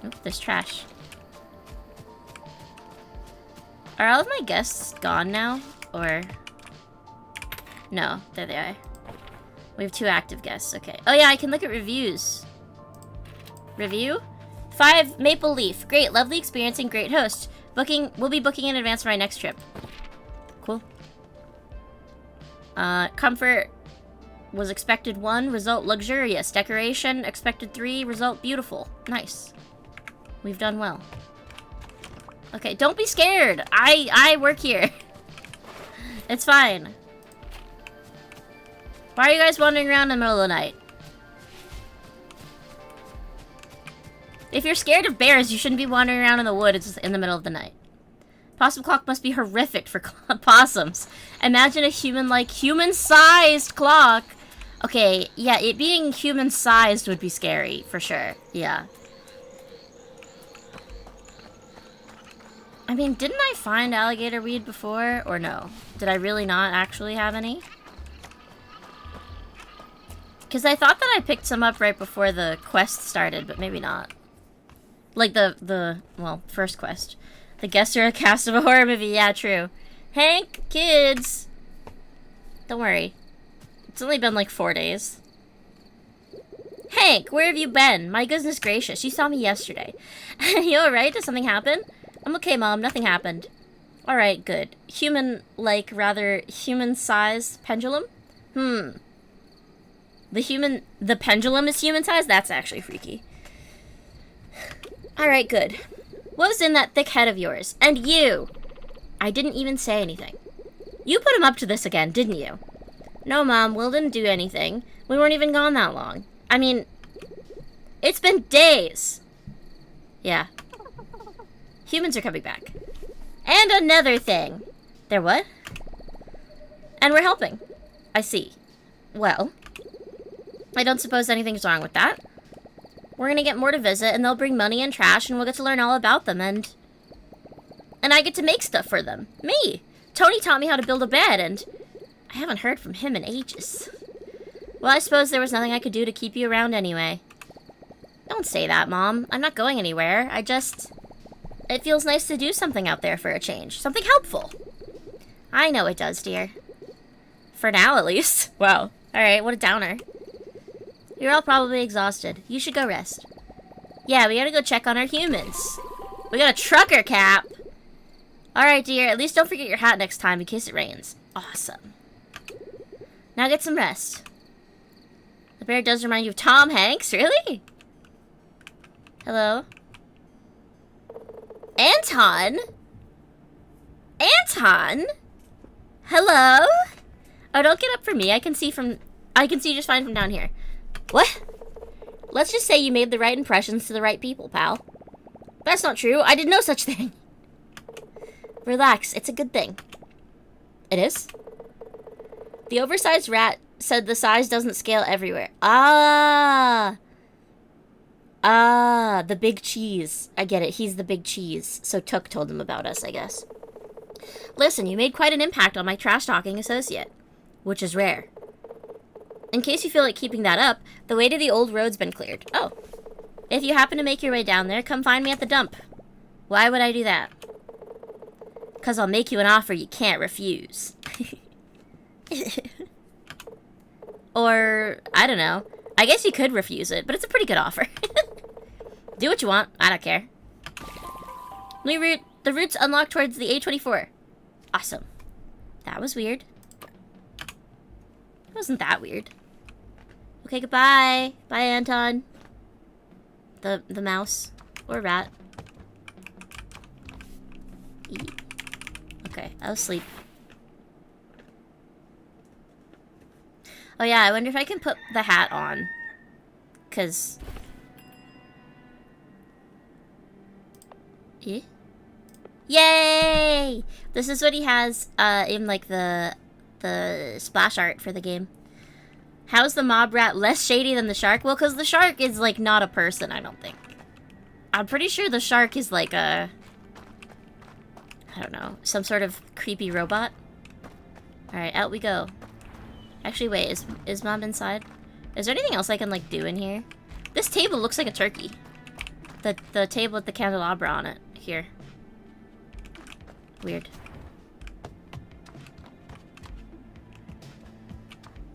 Oop, there's trash. Are all of my guests gone now? Or... No, there they are. We have 2 active guests, okay. Oh yeah, I can look at reviews. Review? 5 Maple Leaf. Great, lovely experience and great host. We'll be booking in advance for my next trip. Cool. Comfort was expected 1, result luxurious. Decoration expected 3, result beautiful. Nice. We've done well. Okay, don't be scared. I work here. It's fine. Why are you guys wandering around in the middle of the night? If you're scared of bears, you shouldn't be wandering around in the woods in the middle of the night. Possum clock must be horrific for possums. Imagine a human-sized clock. Okay, yeah, it being human-sized would be scary, for sure. Yeah. I mean, didn't I find alligator weed before, or no? Did I really not actually have any? Because I thought that I picked some up right before the quest started, but maybe not. Like well, first quest. The guests are a cast of a horror movie. Yeah, true. Hank, kids. Don't worry. It's only been like 4 days. Hank, where have you been? My goodness gracious, you saw me yesterday. You alright? Did something happen? I'm okay, Mom. Nothing happened. Alright, good. Rather human-sized pendulum? The pendulum is human-sized? That's actually freaky. Alright, good. What was in that thick head of yours? And you! I didn't even say anything. You put him up to this again, didn't you? No, Mom, Will didn't do anything. We weren't even gone that long. I mean, it's been days. Yeah. Humans are coming back. And another thing. They're what? And we're helping. I see. Well, I don't suppose anything's wrong with that. We're gonna get more to visit, and they'll bring money and trash, and we'll get to learn all about them, and I get to make stuff for them. Me! Tony taught me how to build a bed, and I haven't heard from him in ages. Well, I suppose there was nothing I could do to keep you around anyway. Don't say that, Mom. I'm not going anywhere. It feels nice to do something out there for a change. Something helpful. I know it does, dear. For now, at least. Wow. Alright, what a downer. You're all probably exhausted. You should go rest. Yeah, we gotta go check on our humans. We got a trucker cap. Alright, dear. At least don't forget your hat next time in case it rains. Awesome. Now get some rest. The bear does remind you of Tom Hanks? Really? Hello? Anton? Anton? Hello? Oh, don't get up for me. I can see just fine from down here. What? Let's just say you made the right impressions to the right people, pal. That's not true. I did no such thing. Relax. It's a good thing. It is? The oversized rat said the size doesn't scale everywhere. Ah, the big cheese. I get it. He's the big cheese. So Took told him about us, I guess. Listen, you made quite an impact on my trash-talking associate, which is rare. In case you feel like keeping that up, the way to the old road's been cleared. Oh. If you happen to make your way down there, come find me at the dump. Why would I do that? 'Cause I'll make you an offer you can't refuse. Or, I don't know. I guess you could refuse it, but it's a pretty good offer. Do what you want. I don't care. New route. The route's unlocked towards the A24. Awesome. That was weird. It wasn't that weird. Okay, goodbye. Bye, Anton. The mouse. Or rat. Eat. Okay, I'll sleep. Oh yeah, I wonder if I can put the hat on. 'Cause... Eh? Yay! This is what he has in like the splash art for the game. How's the mob rat less shady than the shark? Well, because the shark is like not a person, I don't think. I'm pretty sure the shark is like a... I don't know, some sort of creepy robot. Alright, out we go. Actually, wait, is Mom inside? Is there anything else I can like do in here? This table looks like a turkey. The table with the candelabra on it. Here. Weird.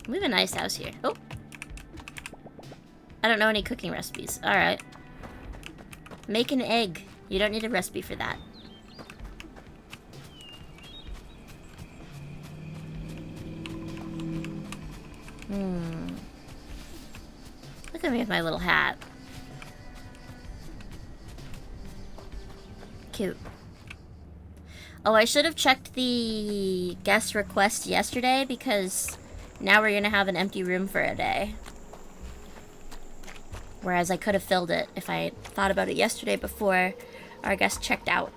We have a nice house here. Oh. I don't know any cooking recipes. Alright. Make an egg. You don't need a recipe for that. Look at me with my little hat. Cute. Oh, I should have checked the guest request yesterday because now we're gonna have an empty room for a day. Whereas I could have filled it if I thought about it yesterday before our guest checked out.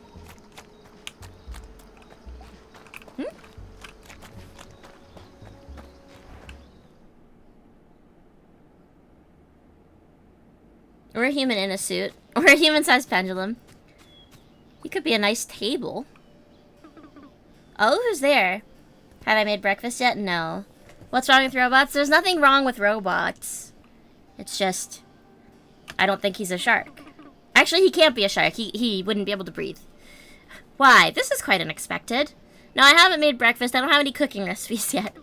Or a human in a suit. Or a human-sized pendulum. You could be a nice table. Oh, who's there? Have I made breakfast yet? No. What's wrong with robots? There's nothing wrong with robots. It's just... I don't think he's a shark. Actually, he can't be a shark. He wouldn't be able to breathe. Why? This is quite unexpected. No, I haven't made breakfast. I don't have any cooking recipes yet.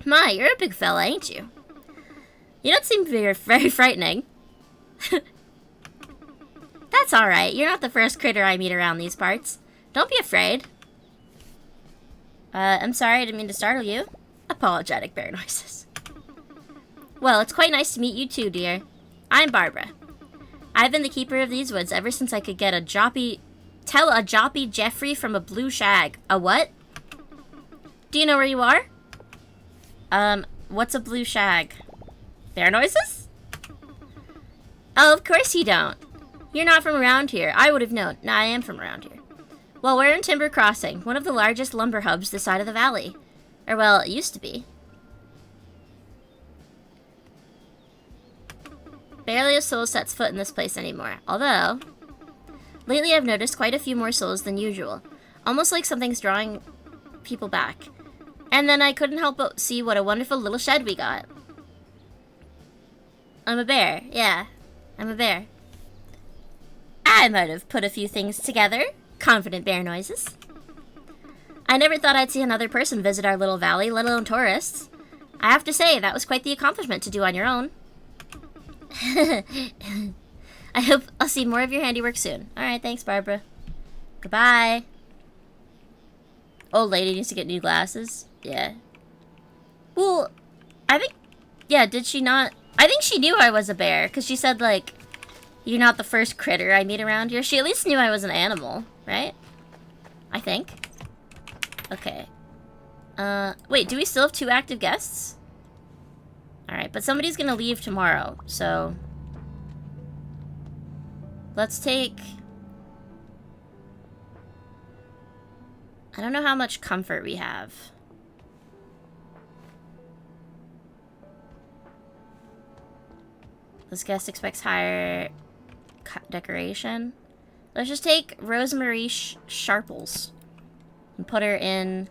My, you're a big fella, ain't you? You don't seem very frightening. That's alright. You're not the first critter I meet around these parts. Don't be afraid. I'm sorry. I didn't mean to startle you. Apologetic bear noises. Well, it's quite nice to meet you too, dear. I'm Barbara. I've been the keeper of these woods ever since I could get a Tell a Joppy Jeffrey from a blue shag. A what? Do you know where you are? What's a blue shag? Bear noises? Oh, of course you don't. You're not from around here. I would have known. No, I am from around here. Well, we're in Timber Crossing, one of the largest lumber hubs this side of the valley. Or, well, it used to be. Barely a soul sets foot in this place anymore. Although, lately I've noticed quite a few more souls than usual. Almost like something's drawing people back. And then I couldn't help but see what a wonderful little shed we got. I'm a bear. Yeah, I'm a bear. I might have put a few things together. Confident bear noises. I never thought I'd see another person visit our little valley, let alone tourists. I have to say, that was quite the accomplishment to do on your own. I hope I'll see more of your handiwork soon. Alright, thanks, Barbara. Goodbye. Old lady needs to get new glasses. Yeah. Well, I think... Yeah, did she not... I think she knew I was a bear, because she said, like, you're not the first critter I meet around here. She at least knew I was an animal, right? I think. Okay. Wait, do we still have 2 active guests? Alright, but somebody's gonna leave tomorrow, so... Let's take... I don't know how much comfort we have. This guest expects higher decoration. Let's just take Rosemary Sharples and put her in...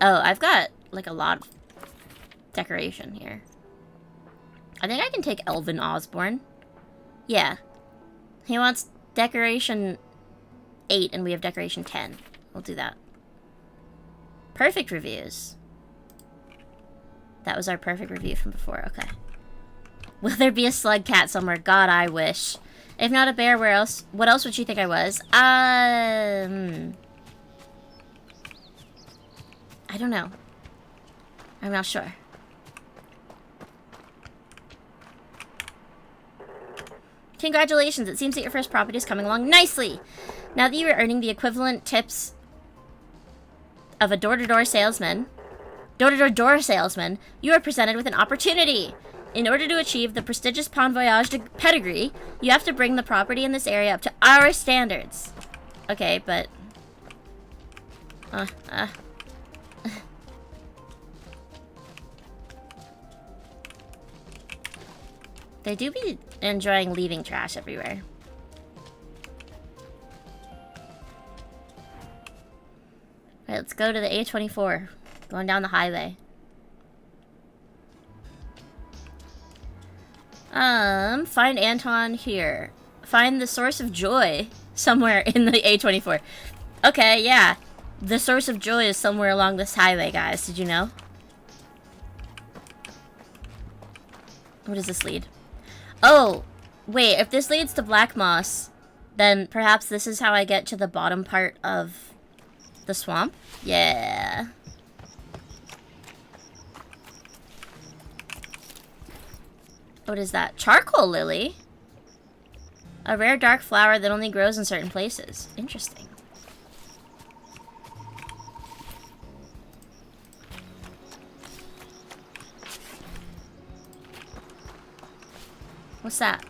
Oh, I've got, like, a lot of decoration here. I think I can take Elvin Osborne. Yeah. He wants decoration 8, and we have decoration 10. We'll do that. Perfect reviews. That was our perfect review from before. Okay. Will there be a slug cat somewhere? God, I wish. If not a bear, where else? What else would you think I was? I don't know. I'm not sure. Congratulations, it seems that your first property is coming along nicely. Now that you are earning the equivalent tips of a door-to-door salesman, you are presented with an opportunity. In order to achieve the prestigious Bon Voyage pedigree, you have to bring the property in this area up to our standards. Okay, but... They do be enjoying leaving trash everywhere. Alright, let's go to the A24. Going down the highway. Find Anton here. Find the source of joy somewhere in the A24. Okay, yeah. The source of joy is somewhere along this highway, guys. Did you know? What does this lead? Oh, wait, if this leads to Black Moss, then perhaps this is how I get to the bottom part of the swamp? Yeah. What is that? Charcoal lily? A rare dark flower that only grows in certain places. Interesting. What's that?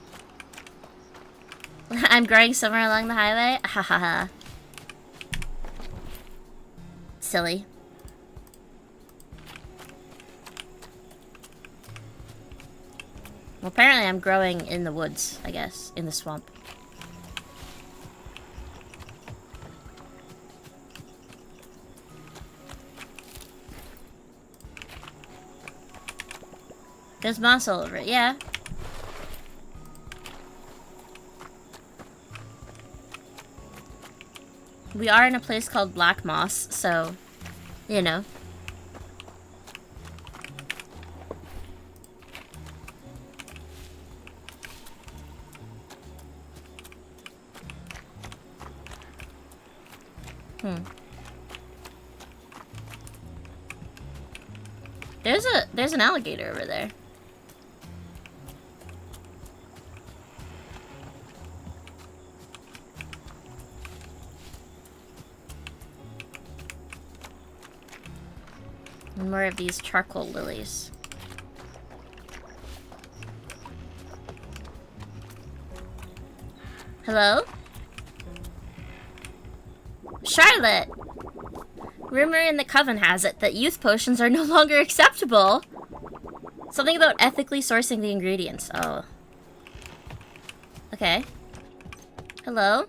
I'm growing somewhere along the highway? Ha ha ha. Silly. Well, apparently I'm growing in the woods, I guess. In the swamp. There's moss all over it, yeah. We are in a place called Black Moss, so, you know. There's an alligator over there. I And more of these charcoal lilies. Hello? Charlotte! Rumor in the coven has it that youth potions are no longer acceptable. Something about ethically sourcing the ingredients. Oh. Okay. Hello?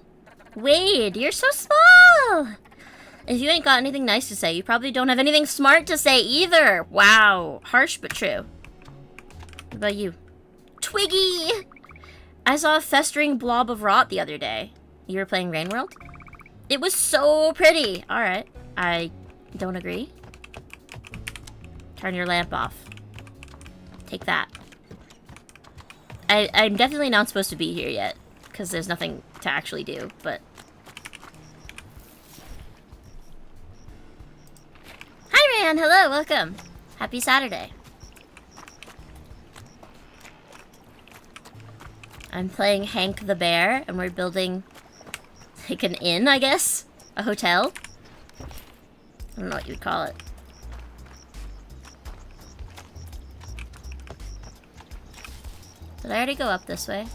Wade, you're so small! If you ain't got anything nice to say, you probably don't have anything smart to say either. Wow. Harsh but true. What about you? Twiggy! I saw a festering blob of rot the other day. You were playing Rain World? It was so pretty. Alright. I don't agree. Turn your lamp off. Take that. I'm definitely not supposed to be here yet, because there's nothing to actually do, but... Hi, Rand! Hello, welcome! Happy Saturday. I'm playing Hank the Bear, and we're building, like, an inn, I guess? A hotel? I don't know what you would call it. Did I already go up this way?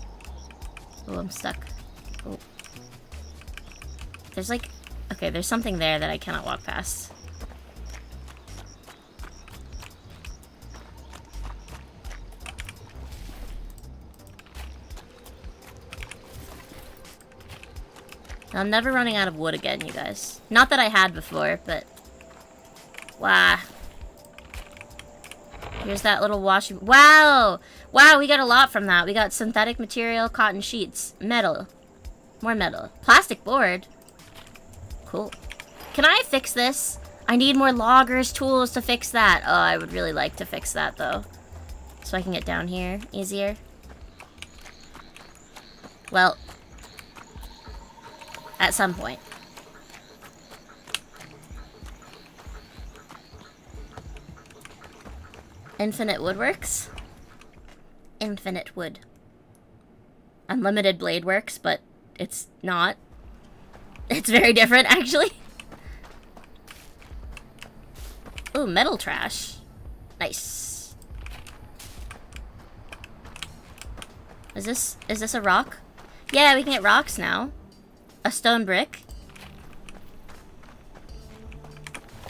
Oh, I'm stuck. Oh. There's like... Okay, there's something there that I cannot walk past. I'm never running out of wood again, you guys. Not that I had before, but... Wow. Here's that little washi... Wow! Wow, we got a lot from that. We got synthetic material, cotton sheets, metal. More metal. Plastic board. Cool. Can I fix this? I need more loggers' tools to fix that. Oh, I would really like to fix that, though. So I can get down here easier. Well... At some point. Infinite woodworks? Infinite wood. Unlimited blade works, but it's not. It's very different, actually. Ooh, metal trash. Nice. Is this a rock? Yeah, we can get rocks now. A stone brick.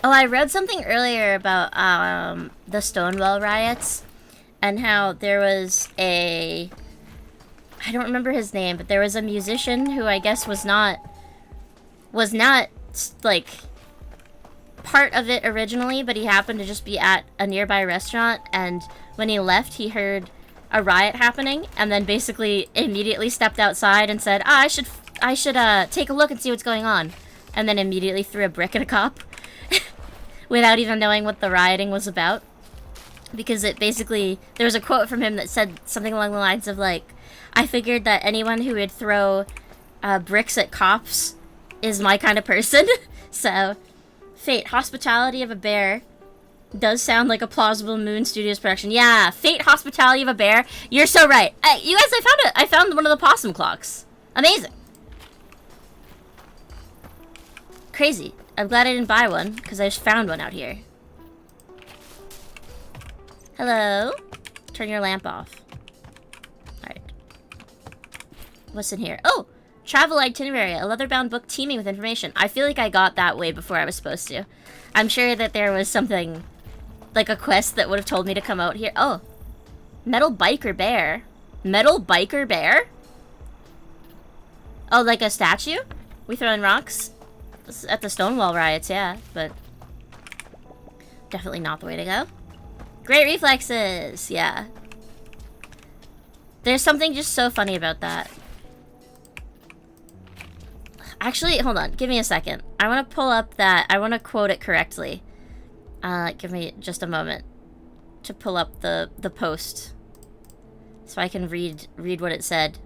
Oh, I read something earlier about the Stonewall riots and how there was a... I don't remember his name, but there was a musician who I guess was not like part of it originally, but he happened to just be at a nearby restaurant, and when he left, he heard a riot happening, and then basically immediately stepped outside and said, I should take a look and see what's going on, and then immediately threw a brick at a cop without even knowing what the rioting was about. Because it basically, there was a quote from him that said something along the lines of like, I figured that anyone who would throw bricks at cops is my kind of person. So, Fate, Hospitality of a Bear does sound like a plausible Moon Studios production. Yeah, Fate, Hospitality of a Bear. You're so right. You guys, I found one of the possum clocks. Amazing. Crazy. I'm glad I didn't buy one, because I just found one out here. Hello? Turn your lamp off. Alright. What's in here? Oh! Travel itinerary, a leather-bound book teeming with information. I feel like I got that way before I was supposed to. I'm sure that there was something, like a quest that would have told me to come out here. Oh. Metal biker bear. Metal biker bear? Oh, like a statue? We throwing rocks? At the Stonewall riots, yeah, but definitely not the way to go. Great reflexes, yeah. There's something just so funny about that. Actually, hold on, give me a second. I want to pull up that, I want to quote it correctly. Give me just a moment to pull up the post so I can read what it said.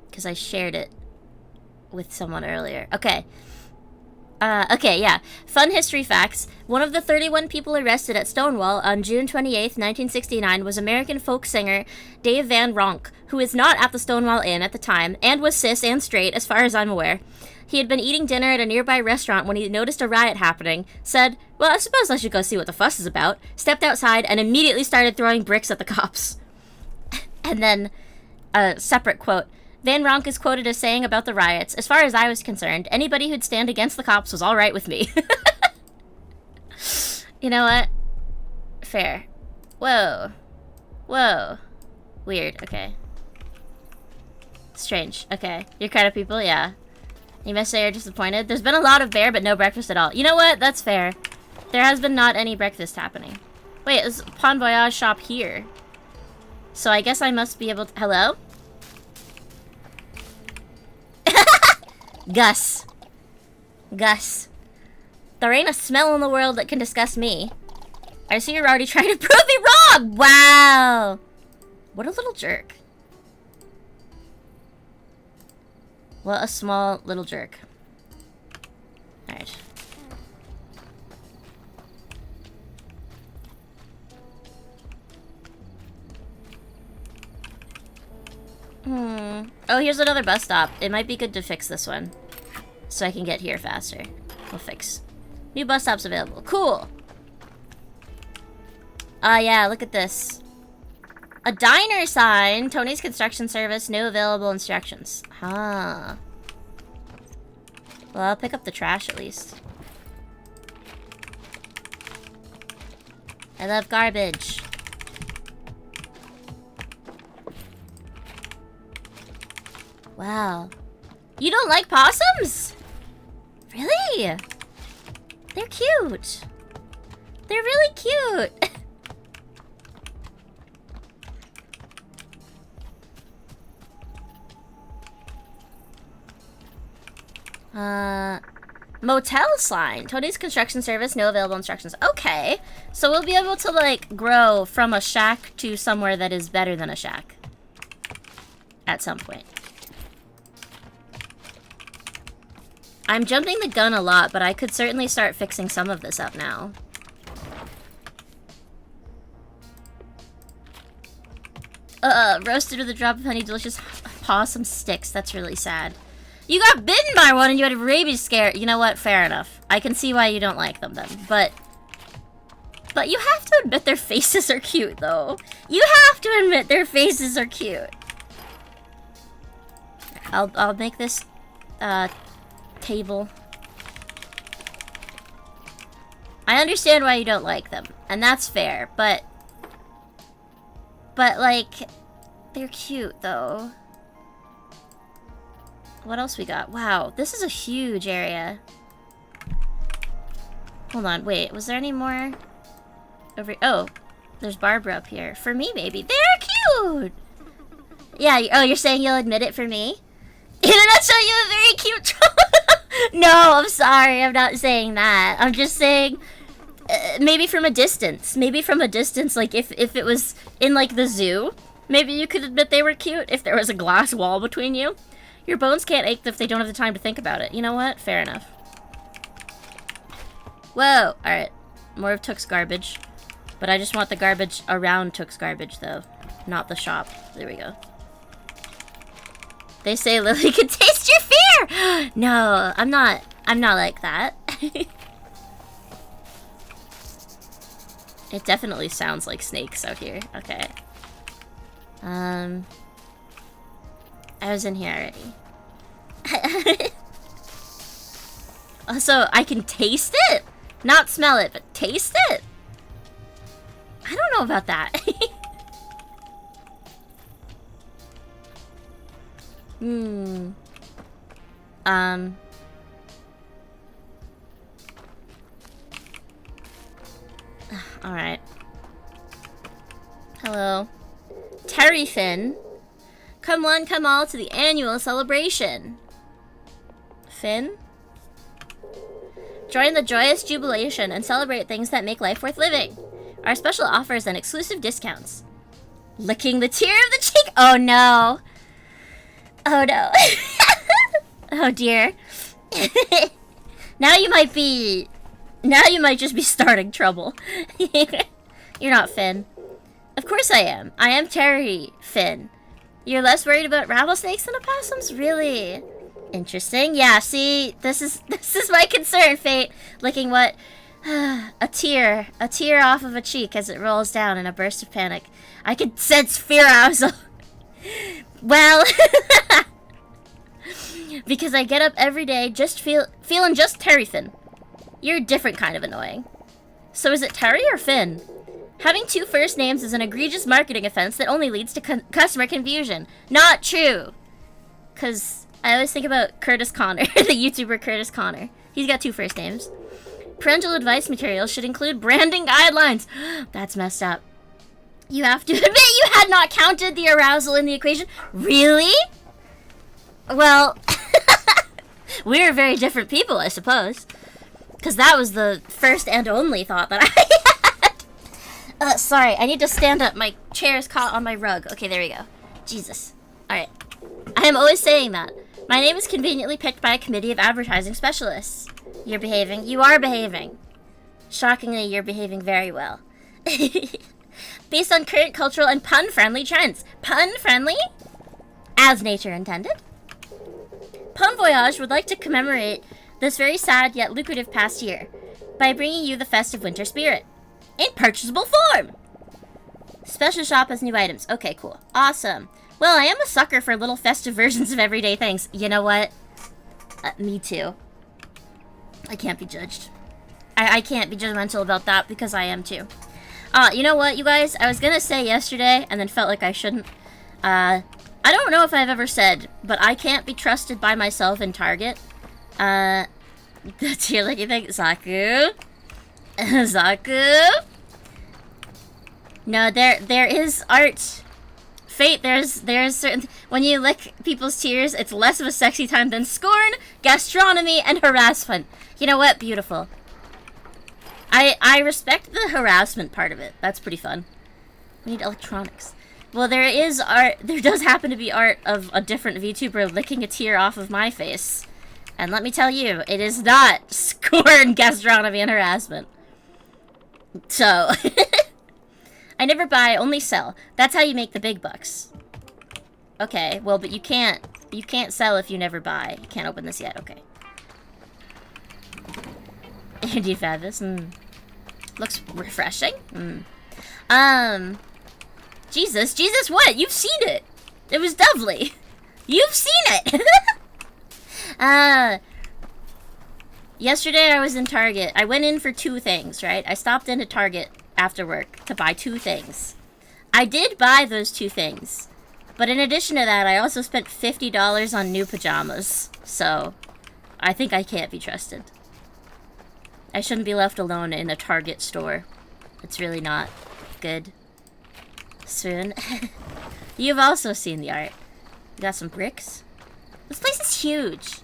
Because I shared it with someone earlier. Okay. Okay, yeah. Fun history facts. One of the 31 people arrested at Stonewall on June 28th, 1969 was American folk singer Dave Van Ronk, who is not at the Stonewall Inn at the time, and was cis and straight as far as I'm aware. He had been eating dinner at a nearby restaurant when he noticed a riot happening, said, well, I suppose I should go see what the fuss is about, stepped outside, and immediately started throwing bricks at the cops. And then, a separate quote, Van Ronk is quoted as saying about the riots, as far as I was concerned, anybody who'd stand against the cops was alright with me. You know what? Fair. Whoa. Whoa. Weird, okay. Strange, okay. Your credit people, yeah. You must say you're disappointed. There's been a lot of bear, but no breakfast at all. You know what? That's fair. There has been not any breakfast happening. Wait, there's a Bon Voyage shop here. So I guess I must be able to... Hello? Gus. Gus. There ain't a smell in the world that can disgust me. I see you're already trying to prove me wrong! Wow! What a little jerk. What a small little jerk. Alright. Oh, here's another bus stop. It might be good to fix this one, so I can get here faster. We'll fix. New bus stops available. Cool! Yeah, look at this. A diner sign. Tony's construction service. No available instructions. Huh. Well, I'll pick up the trash at least. I love garbage. Wow. You don't like possums? Really? They're cute. They're really cute. Motel sign. Tony's construction service, no available instructions. Okay. So we'll be able to, like, grow from a shack to somewhere that is better than a shack. At some point. I'm jumping the gun a lot, but I could certainly start fixing some of this up now. Roasted with a drop of honey, delicious possum sticks. That's really sad. You got bitten by one and you had a rabies scare. You know what? Fair enough. I can see why you don't like them then. But you have to admit their faces are cute, though. You have to admit their faces are cute. I'll make this table. I understand why you don't like them, and that's fair, but like, they're cute though. What else we got? Wow, this is a huge area. Hold on, wait, was there any more over? Oh, there's Barbara up here. For me, maybe. They're cute! Yeah, oh, you're saying you'll admit it for me? In a nutshell, you have a very cute No, I'm sorry, I'm not saying that. I'm just saying, maybe from a distance. Maybe from a distance, like, if it was in, like, the zoo, maybe you could admit they were cute if there was a glass wall between you. Your bones can't ache if they don't have the time to think about it. You know what? Fair enough. Whoa! Alright. More of Took's garbage. But I just want the garbage around Took's garbage, though. Not the shop. There we go. They say Lily can taste your fear! No, I'm not like that. It definitely sounds like snakes out here. Okay. I was in here already. Also, I can taste it? Not smell it, but taste it? I don't know about that. Alright. Hello. Terry Finn. Come one, come all to the annual celebration. Finn? Join the joyous jubilation and celebrate things that make life worth living. Our special offers and exclusive discounts. Licking the tear of the cheek. Oh no. Oh no. Oh dear. Now you might just be starting trouble. You're not Finn. Of course I am. I am Terry Finn. You're less worried about rattlesnakes than opossums? Really? Interesting. Yeah, see, this is my concern, Fate. Licking what? A tear off of a cheek as it rolls down in a burst of panic. I can sense fear arousal. Well, because I get up every day feeling just Terry Finn. You're a different kind of annoying. So is it Terry or Finn? Having two first names is an egregious marketing offense that only leads to customer confusion. Not true. Because I always think about Curtis Connor, the YouTuber Curtis Connor. He's got two first names. Parental advice materials should include branding guidelines. That's messed up. You have to admit you had not counted the arousal in the equation. Really? Well, we're very different people, I suppose. Because that was the first and only thought that I had. Sorry, I need to stand up. My chair is caught on my rug. Okay, there we go. Jesus. Alright. I am always saying that. My name is conveniently picked by a committee of advertising specialists. You're behaving. You are behaving. Shockingly, you're behaving very well. Based on current cultural and pun-friendly trends. Pun-friendly? As nature intended. Pun Voyage would like to commemorate this very sad yet lucrative past year by bringing you the festive winter spirit. In purchasable form! Special shop has new items. Okay, cool. Awesome. Well, I am a sucker for little festive versions of everyday things. You know what? Me too. I can't be judged. I can't be judgmental about that because I am too. You know what, you guys? I was gonna say yesterday and then felt like I shouldn't. I don't know if I've ever said, but I can't be trusted by myself in Target. That's here like you think. Zaku? Zaku? No, there is art. Fate, there's certain... When you lick people's tears, it's less of a sexy time than scorn, gastronomy, and harassment. You know what? Beautiful. I respect the harassment part of it. That's pretty fun. We need electronics. Well, there is art. There does happen to be art of a different VTuber licking a tear off of my face. And let me tell you, it is not scorn, gastronomy, and harassment. So... I never buy, only sell. That's how you make the big bucks. Okay, well, but you can't sell if you never buy. You can't open this yet, okay. Indeed, Fabulous. Looks refreshing. Jesus, what? You've seen it. It was lovely. You've seen it. Yesterday I was in Target. I went in for two things, right? I stopped into Target after work to buy two things. I did buy those two things, but in addition to that, I also spent $50 on new pajamas, so I think I can't be trusted. I shouldn't be left alone in a Target store. It's really not good. Soon. You've also seen the art. You got some bricks? This place is huge.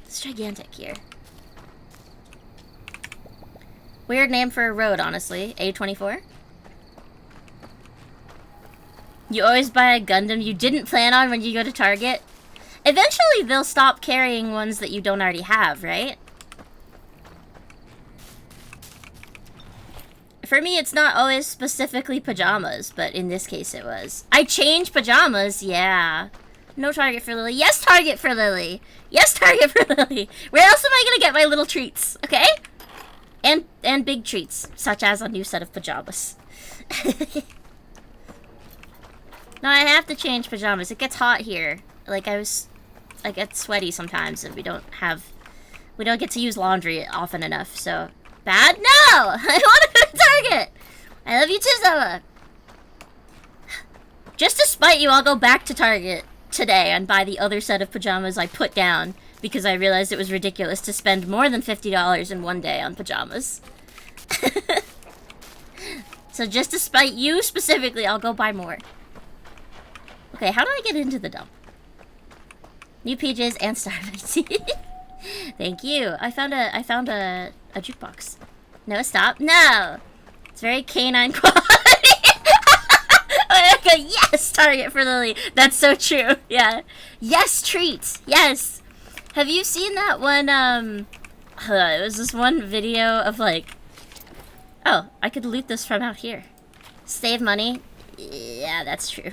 It's gigantic here. Weird name for a road, honestly. A24. You always buy a Gundam you didn't plan on when you go to Target. Eventually, they'll stop carrying ones that you don't already have, right? For me, it's not always specifically pajamas, but in this case it was. I changed pajamas, yeah. No Target for Lily. Yes, Target for Lily. Yes, Target for Lily. Where else am I gonna get my little treats, okay? And big treats, such as a new set of pajamas. No, I have to change pajamas. It gets hot here. Like, I get sweaty sometimes, and we don't get to use laundry often enough, so... Bad? No! I want to go to Target! I love you too, Zella! Just to spite you, I'll go back to Target today and buy the other set of pajamas I put down, because I realized it was ridiculous to spend more than $50 in one day on pajamas. So just to spite you specifically, I'll go buy more. Okay, how do I get into the dump? New PJs and Starbucks. Thank you. I found a jukebox. No, stop. No! It's very canine quality. Yes, Target for Lily. That's so true. Yeah. Yes, treats. Yes. Have you seen that one, it was this one video of, like... Oh, I could loot this from out here. Save money. Yeah, that's true.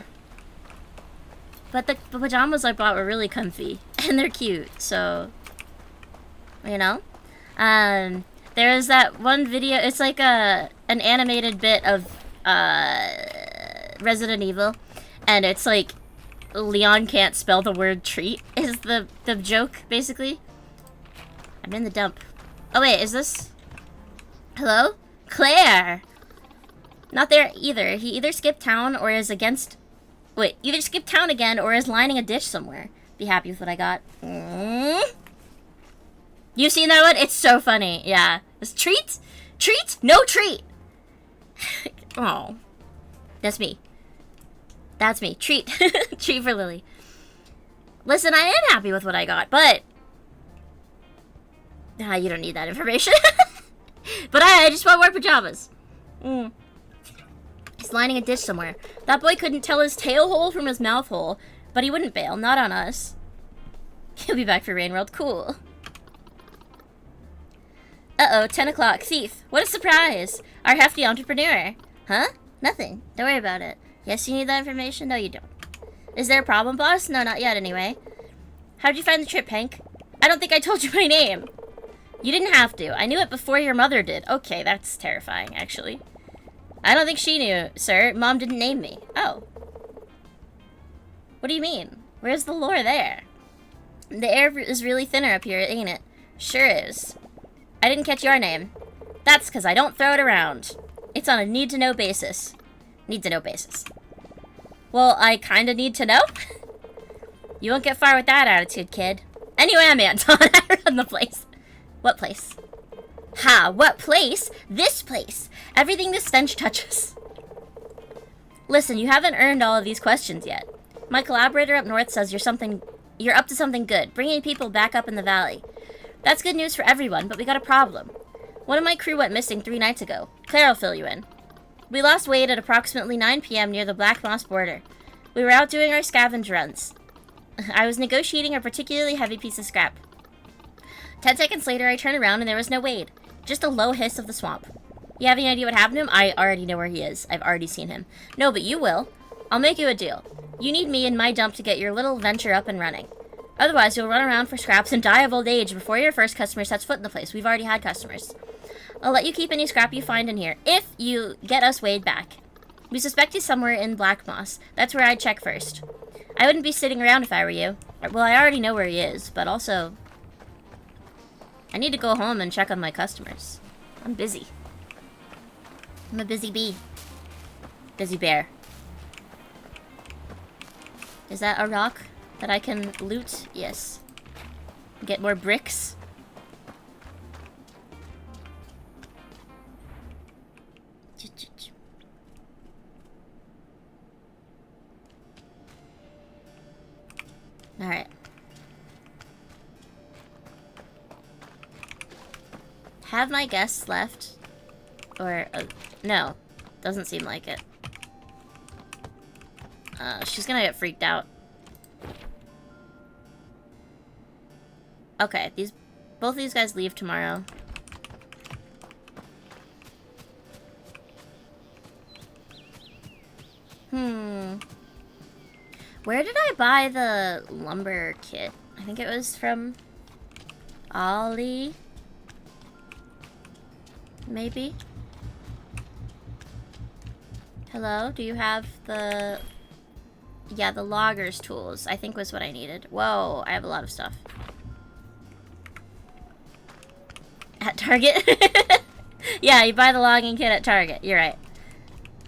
But the pajamas I bought were really comfy. And they're cute, so, you know? There is that one video, it's like an animated bit of, Resident Evil, and it's like, Leon can't spell the word treat, is the joke, basically. I'm in the dump. Oh wait, is this... Hello? Claire! Not there either. He either skipped town or is against... Wait, either skipped town again or is lining a ditch somewhere. Be happy with what I got. You've seen that one? It's so funny. Yeah. It's treat? Treat? No treat! Oh. That's me. That's me. Treat. Treat for Lily. Listen, I am happy with what I got, but... you don't need that information. But I just want more pajamas. He's lining a ditch somewhere. That boy couldn't tell his tail hole from his mouth hole, but he wouldn't bail. Not on us. He'll be back for Rain World. Cool. Uh-oh, 10 o'clock. Thief. What a surprise. Our hefty entrepreneur. Huh? Nothing. Don't worry about it. Yes, you need that information? No, you don't. Is there a problem, boss? No, not yet, anyway. How'd you find the trip, Hank? I don't think I told you my name. You didn't have to. I knew it before your mother did. Okay, that's terrifying, actually. I don't think she knew, sir. Mom didn't name me. Oh. What do you mean? Where's the lore there? The air is really thinner up here, ain't it? Sure is. I didn't catch your name. That's because I don't throw it around. It's on a need-to-know basis. Need-to-know basis. Well, I kinda need to know. You won't get far with that attitude, kid. Anyway, I'm Anton. I run the place. What place? Ha, what place? This place. Everything this stench touches. Listen, you haven't earned all of these questions yet. My collaborator up north says you're up to something good, bringing people back up in the valley. That's good news for everyone, but we got a problem. One of my crew went missing 3 nights ago. Claire will fill you in. We lost Wade at approximately 9 p.m. near the Black Moss border. We were out doing our scavenge runs. I was negotiating a particularly heavy piece of scrap. 10 seconds later, I turned around and there was no Wade. Just a low hiss of the swamp. You have any idea what happened to him? I already know where he is. I've already seen him. No, but you will. I'll make you a deal. You need me in my dump to get your little venture up and running. Otherwise, you'll run around for scraps and die of old age before your first customer sets foot in the place. We've already had customers. I'll let you keep any scrap you find in here, if you get us Wade back. We suspect he's somewhere in Black Moss. That's where I'd check first. I wouldn't be sitting around if I were you. Well, I already know where he is, but also... I need to go home and check on my customers. I'm busy. I'm a busy bee. Busy bear. Is that a rock that I can loot? Yes. Get more bricks. Alright. Have my guests left? Or, no. Doesn't seem like it. She's gonna get freaked out. Okay, both of these guys leave tomorrow. Where did I buy the lumber kit? I think it was from Ollie. Maybe? Hello? Do you have the... Yeah, the logger's tools, I think was what I needed. Whoa, I have a lot of stuff. At Target? Yeah, you buy the logging kit at Target. You're right.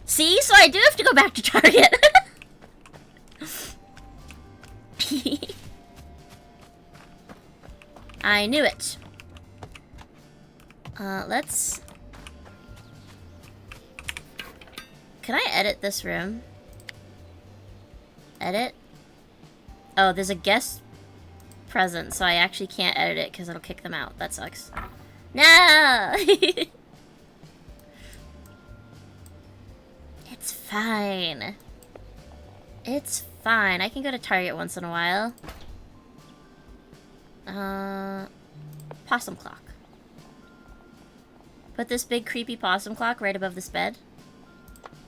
See? So I do have to go back to Target. I knew it. Let's... Can I edit this room? Edit? Oh, there's a guest present, so I actually can't edit it because it'll kick them out. That sucks. No! It's fine. It's fine. I can go to Target once in a while. Possum clock. Put this big creepy possum clock right above this bed.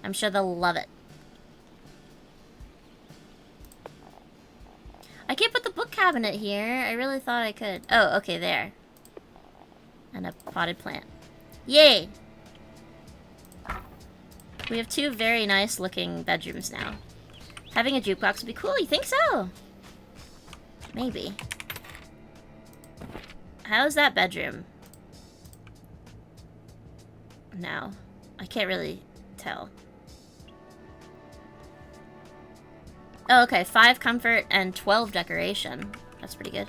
I'm sure they'll love it. I can't put the book cabinet here. I really thought I could. Oh, okay, there. And a potted plant. Yay! We have 2 very nice looking bedrooms now. Having a jukebox would be cool, you think so? Maybe. How's that bedroom? No. I can't really tell. Oh, okay. 5 comfort and 12 decoration. That's pretty good.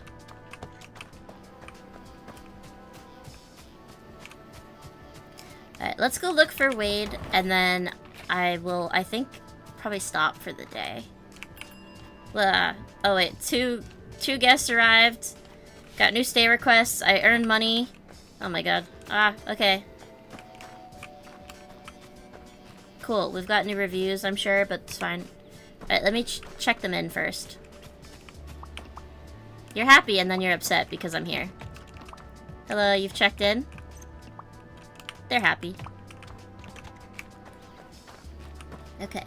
Alright, let's go look for Wade, and then I will, I think, probably stop for the day. Oh wait, two guests arrived. Got new stay requests. I earned money. Oh my god. Ah, okay. Cool, we've got new reviews, I'm sure, but it's fine. Alright, let me check them in first. You're happy and then you're upset because I'm here. Hello, you've checked in? They're happy. Okay.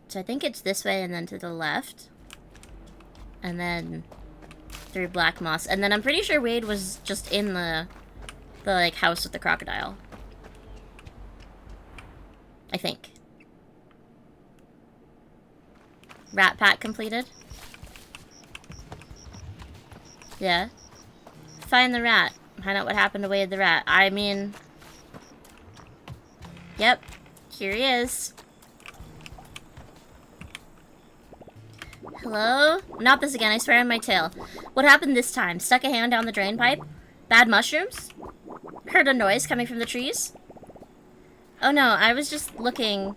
So I think it's this way and then to the left. And then through Black Moss. And then I'm pretty sure Wade was just in the like house with the crocodile. I think. Rat pack completed? Yeah. Find the rat. Find out what happened to Wade the rat. I mean... Yep. Here he is. Hello? Not this again, I swear on my tail. What happened this time? Stuck a hand down the drain pipe? Bad mushrooms? Heard a noise coming from the trees? Oh no, I was just looking...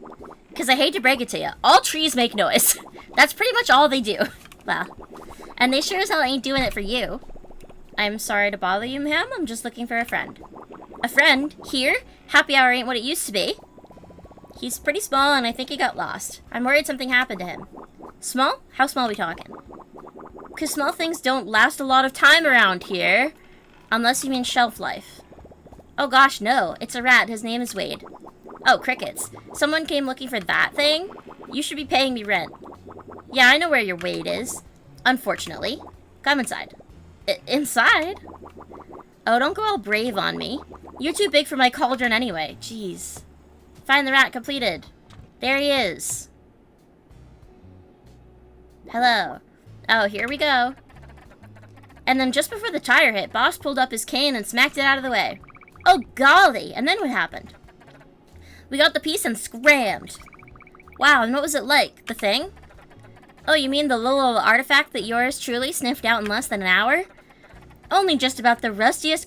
Because I hate to break it to you. All trees make noise. That's pretty much all they do. Well, and they sure as hell ain't doing it for you. I'm sorry to bother you, ma'am. I'm just looking for a friend. A friend? Here? Happy hour ain't what it used to be. He's pretty small and I think he got lost. I'm worried something happened to him. Small? How small are we talking? Because small things don't last a lot of time around here. Unless you mean shelf life. Oh gosh, no. It's a rat. His name is Wade. Oh, crickets. Someone came looking for that thing? You should be paying me rent. Yeah, I know where your Wade is. Unfortunately. Come inside. Inside? Oh, don't go all brave on me. You're too big for my cauldron anyway. Jeez. Find the rat completed. There he is. Hello. Oh, here we go. And then just before the tire hit, Boss pulled up his cane and smacked it out of the way. Oh, golly. And then what happened? We got the piece and scrammed. Wow, and what was it like? The thing? Oh, you mean the little artifact that yours truly sniffed out in less than an hour? Only just about the rustiest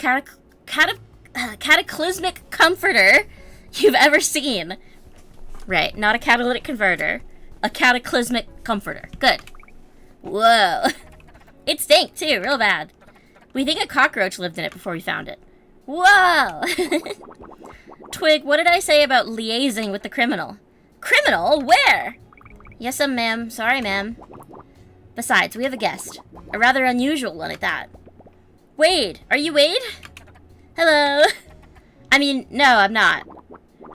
cataclysmic comforter you've ever seen. Right, not a catalytic converter. A cataclysmic comforter. Good. Whoa. It stank, too, real bad. We think a cockroach lived in it before we found it. Whoa! Twig, what did I say about liaising with the criminal? Criminal? Where? Yes, ma'am. Sorry, ma'am. Besides, we have a guest. A rather unusual one at that. Wade. Are you Wade? Hello. I mean, no, I'm not.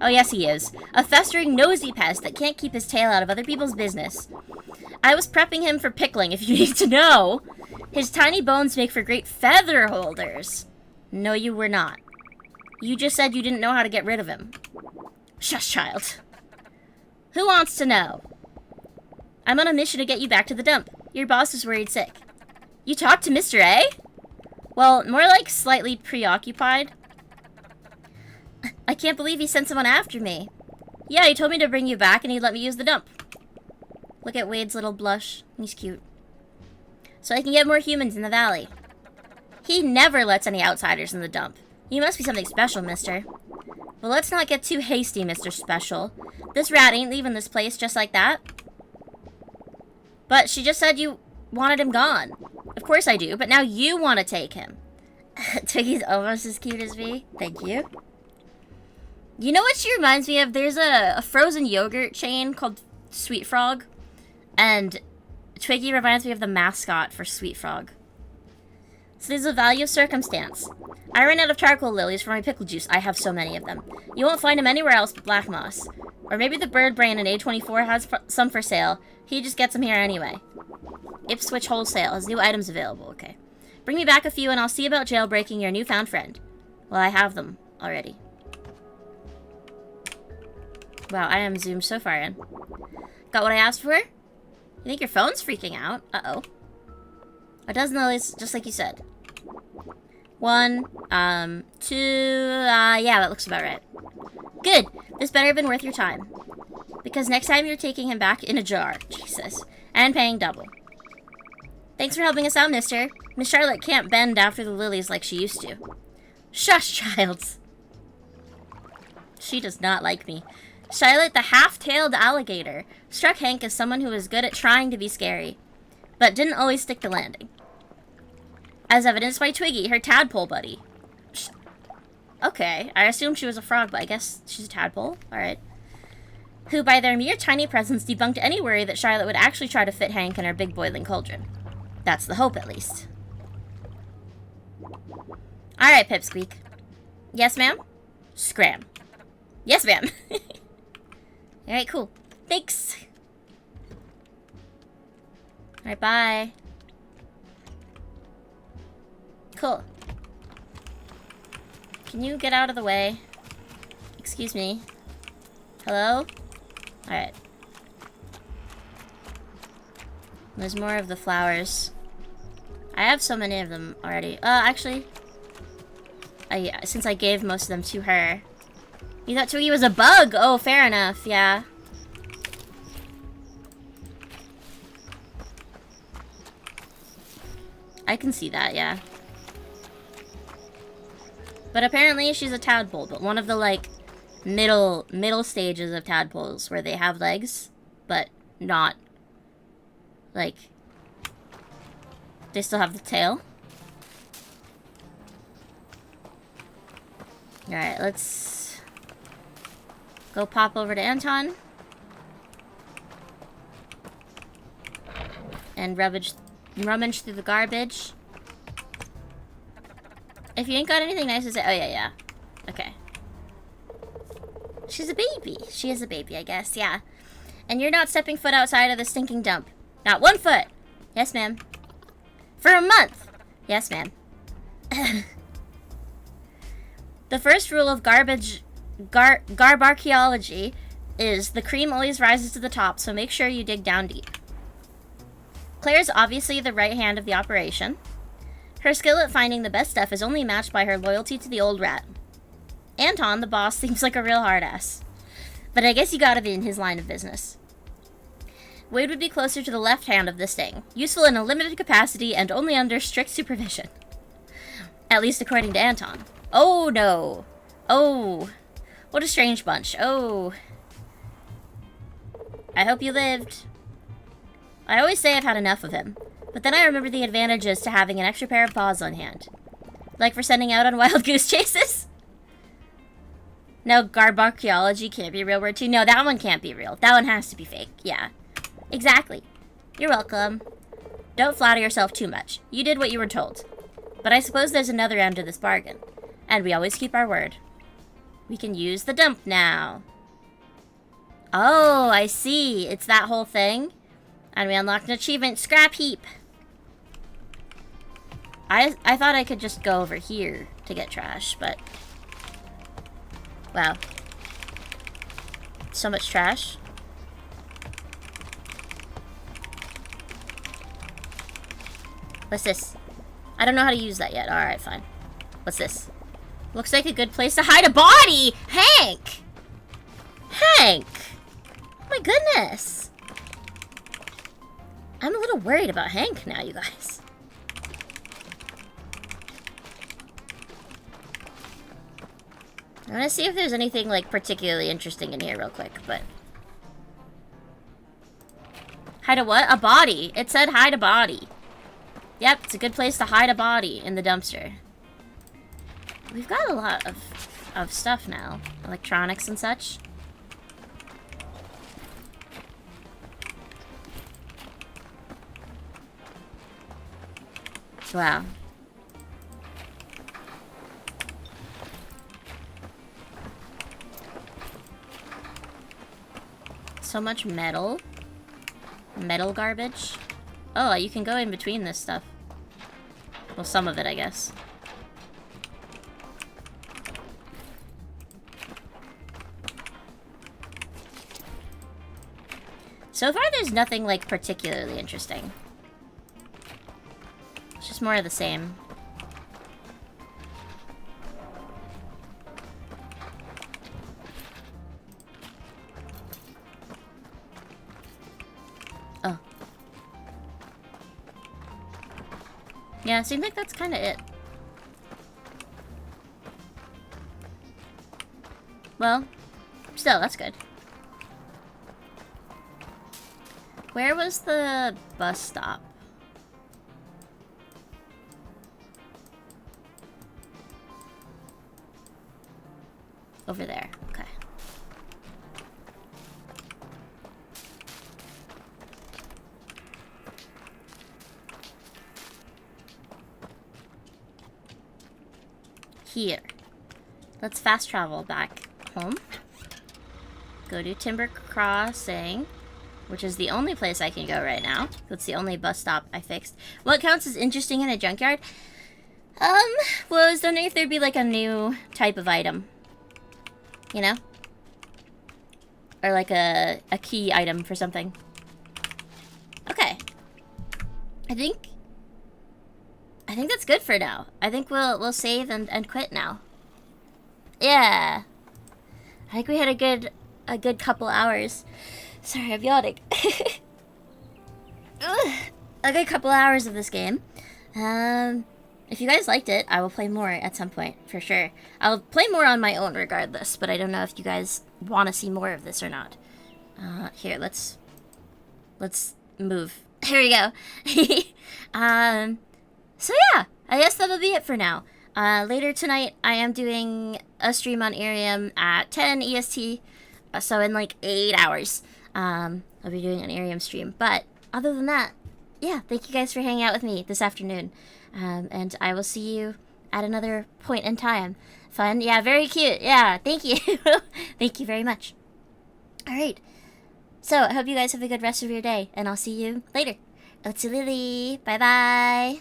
Oh, yes, he is. A festering nosy pest that can't keep his tail out of other people's business. I was prepping him for pickling, if you need to know. His tiny bones make for great feather holders. No, you were not. You just said you didn't know how to get rid of him. Shush, child. Who wants to know? I'm on a mission to get you back to the dump. Your boss is worried sick. You talked to Mr. A? Well, more like slightly preoccupied. I can't believe he sent someone after me. Yeah, he told me to bring you back and he'd let me use the dump. Look at Wade's little blush. He's cute. So I can get more humans in the valley. He never lets any outsiders in the dump. You must be something special, mister. Well, let's not get too hasty, Mr. Special. This rat ain't leaving this place just like that. But she just said you wanted him gone. Of course I do, but now you want to take him. Twiggy's almost as cute as me. Thank you. You know what she reminds me of? There's a frozen yogurt chain called Sweet Frog. And Twiggy reminds me of the mascot for Sweet Frog. So there's a value of circumstance. I ran out of charcoal lilies for my pickle juice. I have so many of them. You won't find them anywhere else but Black Moss. Or maybe the bird brain in A24 has some for sale. He just gets them here anyway. Ipswich Wholesale has new items available. Okay. Bring me back a few and I'll see about jailbreaking your newfound friend. Well, I have them already. Wow, I am zoomed so far in. Got what I asked for? You think your phone's freaking out? Uh-oh. A dozen lilies, just like you said. 1, 2, yeah, that looks about right. Good. This better have been worth your time. Because next time you're taking him back in a jar. Jesus. And paying double. Thanks for helping us out, mister. Miss Charlotte can't bend after the lilies like she used to. Shush, Childs. She does not like me. Charlotte, the half-tailed alligator, struck Hank as someone who was good at trying to be scary, but didn't always stick to landing. As evidenced by Twiggy, her tadpole buddy. Okay, I assumed she was a frog, but I guess she's a tadpole. Alright. Who, by their mere tiny presence, debunked any worry that Charlotte would actually try to fit Hank in her big boiling cauldron. That's the hope, at least. Alright, Pipsqueak. Yes, ma'am? Scram. Yes, ma'am. Alright, cool. Thanks. Alright, bye. Cool. Can you get out of the way? Excuse me. Hello? Alright. There's more of the flowers. I have so many of them already. Actually, since I gave most of them to her. You thought Twiggy was a bug? Oh, fair enough, yeah. I can see that, yeah. But apparently she's a tadpole, but one of the, like, middle stages of tadpoles where they have legs, but not, like, they still have the tail. Alright, let's go pop over to Anton. And rummage through the garbage. If you ain't got anything nice to say... Oh, yeah. Okay. She's a baby. She is a baby, I guess, yeah. And you're not stepping foot outside of the stinking dump. Not 1 foot. Yes, ma'am. For a month. Yes, ma'am. The first rule of garbarchaeology is the cream always rises to the top, so make sure you dig down deep. Claire's obviously the right hand of the operation. Her skill at finding the best stuff is only matched by her loyalty to the old rat. Anton, the boss, seems like a real hard ass. But I guess you gotta be in his line of business. Wade would be closer to the left hand of this thing, useful in a limited capacity and only under strict supervision. At least according to Anton. Oh no. Oh. What a strange bunch. Oh. I hope you lived. I always say I've had enough of him, but then I remember the advantages to having an extra pair of paws on hand. Like for sending out on wild goose chases? No, garbarchaeology can't be a real word too. No, that one can't be real. That one has to be fake. Yeah. Exactly. You're welcome. Don't flatter yourself too much. You did what you were told. But I suppose there's another end to this bargain. And we always keep our word. We can use the dump now. Oh, I see. It's that whole thing. And we unlocked an achievement, scrap heap. I thought I could just go over here to get trash, but... Wow. So much trash. What's this? I don't know how to use that yet. Alright, fine. What's this? Looks like a good place to hide a body! Hank! Hank! Oh my goodness! I'm a little worried about Hank now, you guys. I want to see if there's anything, like, particularly interesting in here real quick, but... Hide a what? A body. It said hide a body. Yep, it's a good place to hide a body in the dumpster. We've got a lot of stuff now. Electronics and such. Wow. So much metal. Metal garbage. Oh, you can go in between this stuff. Well, some of it, I guess. So far, there's nothing, like, particularly interesting. It's just more of the same. Oh. Yeah, seems like that's kind of it. Well, still, that's good. Where was the bus stop? Over there. Okay. Here. Let's fast travel back home. Go to Timber Crossing, which is the only place I can go right now. That's the only bus stop I fixed. What counts as interesting in a junkyard? Well, I was wondering if there'd be like a new type of item. You know? Or like a key item for something. Okay. I think that's good for now. I think we'll save and quit now. Yeah. I think we had a good couple hours. Sorry, I'm yawning. A good couple hours of this game. If you guys liked it, I will play more at some point, for sure. I'll play more on my own regardless, but I don't know if you guys want to see more of this or not. Here, let's move. Here we go. So yeah, I guess that'll be it for now. Later tonight, I am doing a stream on IRIAM at 10 EST, so in like 8 hours. I'll be doing an IRIAM stream. But other than that, yeah, thank you guys for hanging out with me this afternoon. And I will see you at another point in time. Fun? Yeah, very cute. Yeah, thank you. Thank you very much. Alright. So, I hope you guys have a good rest of your day, and I'll see you later. Otsu Lily. Bye-bye.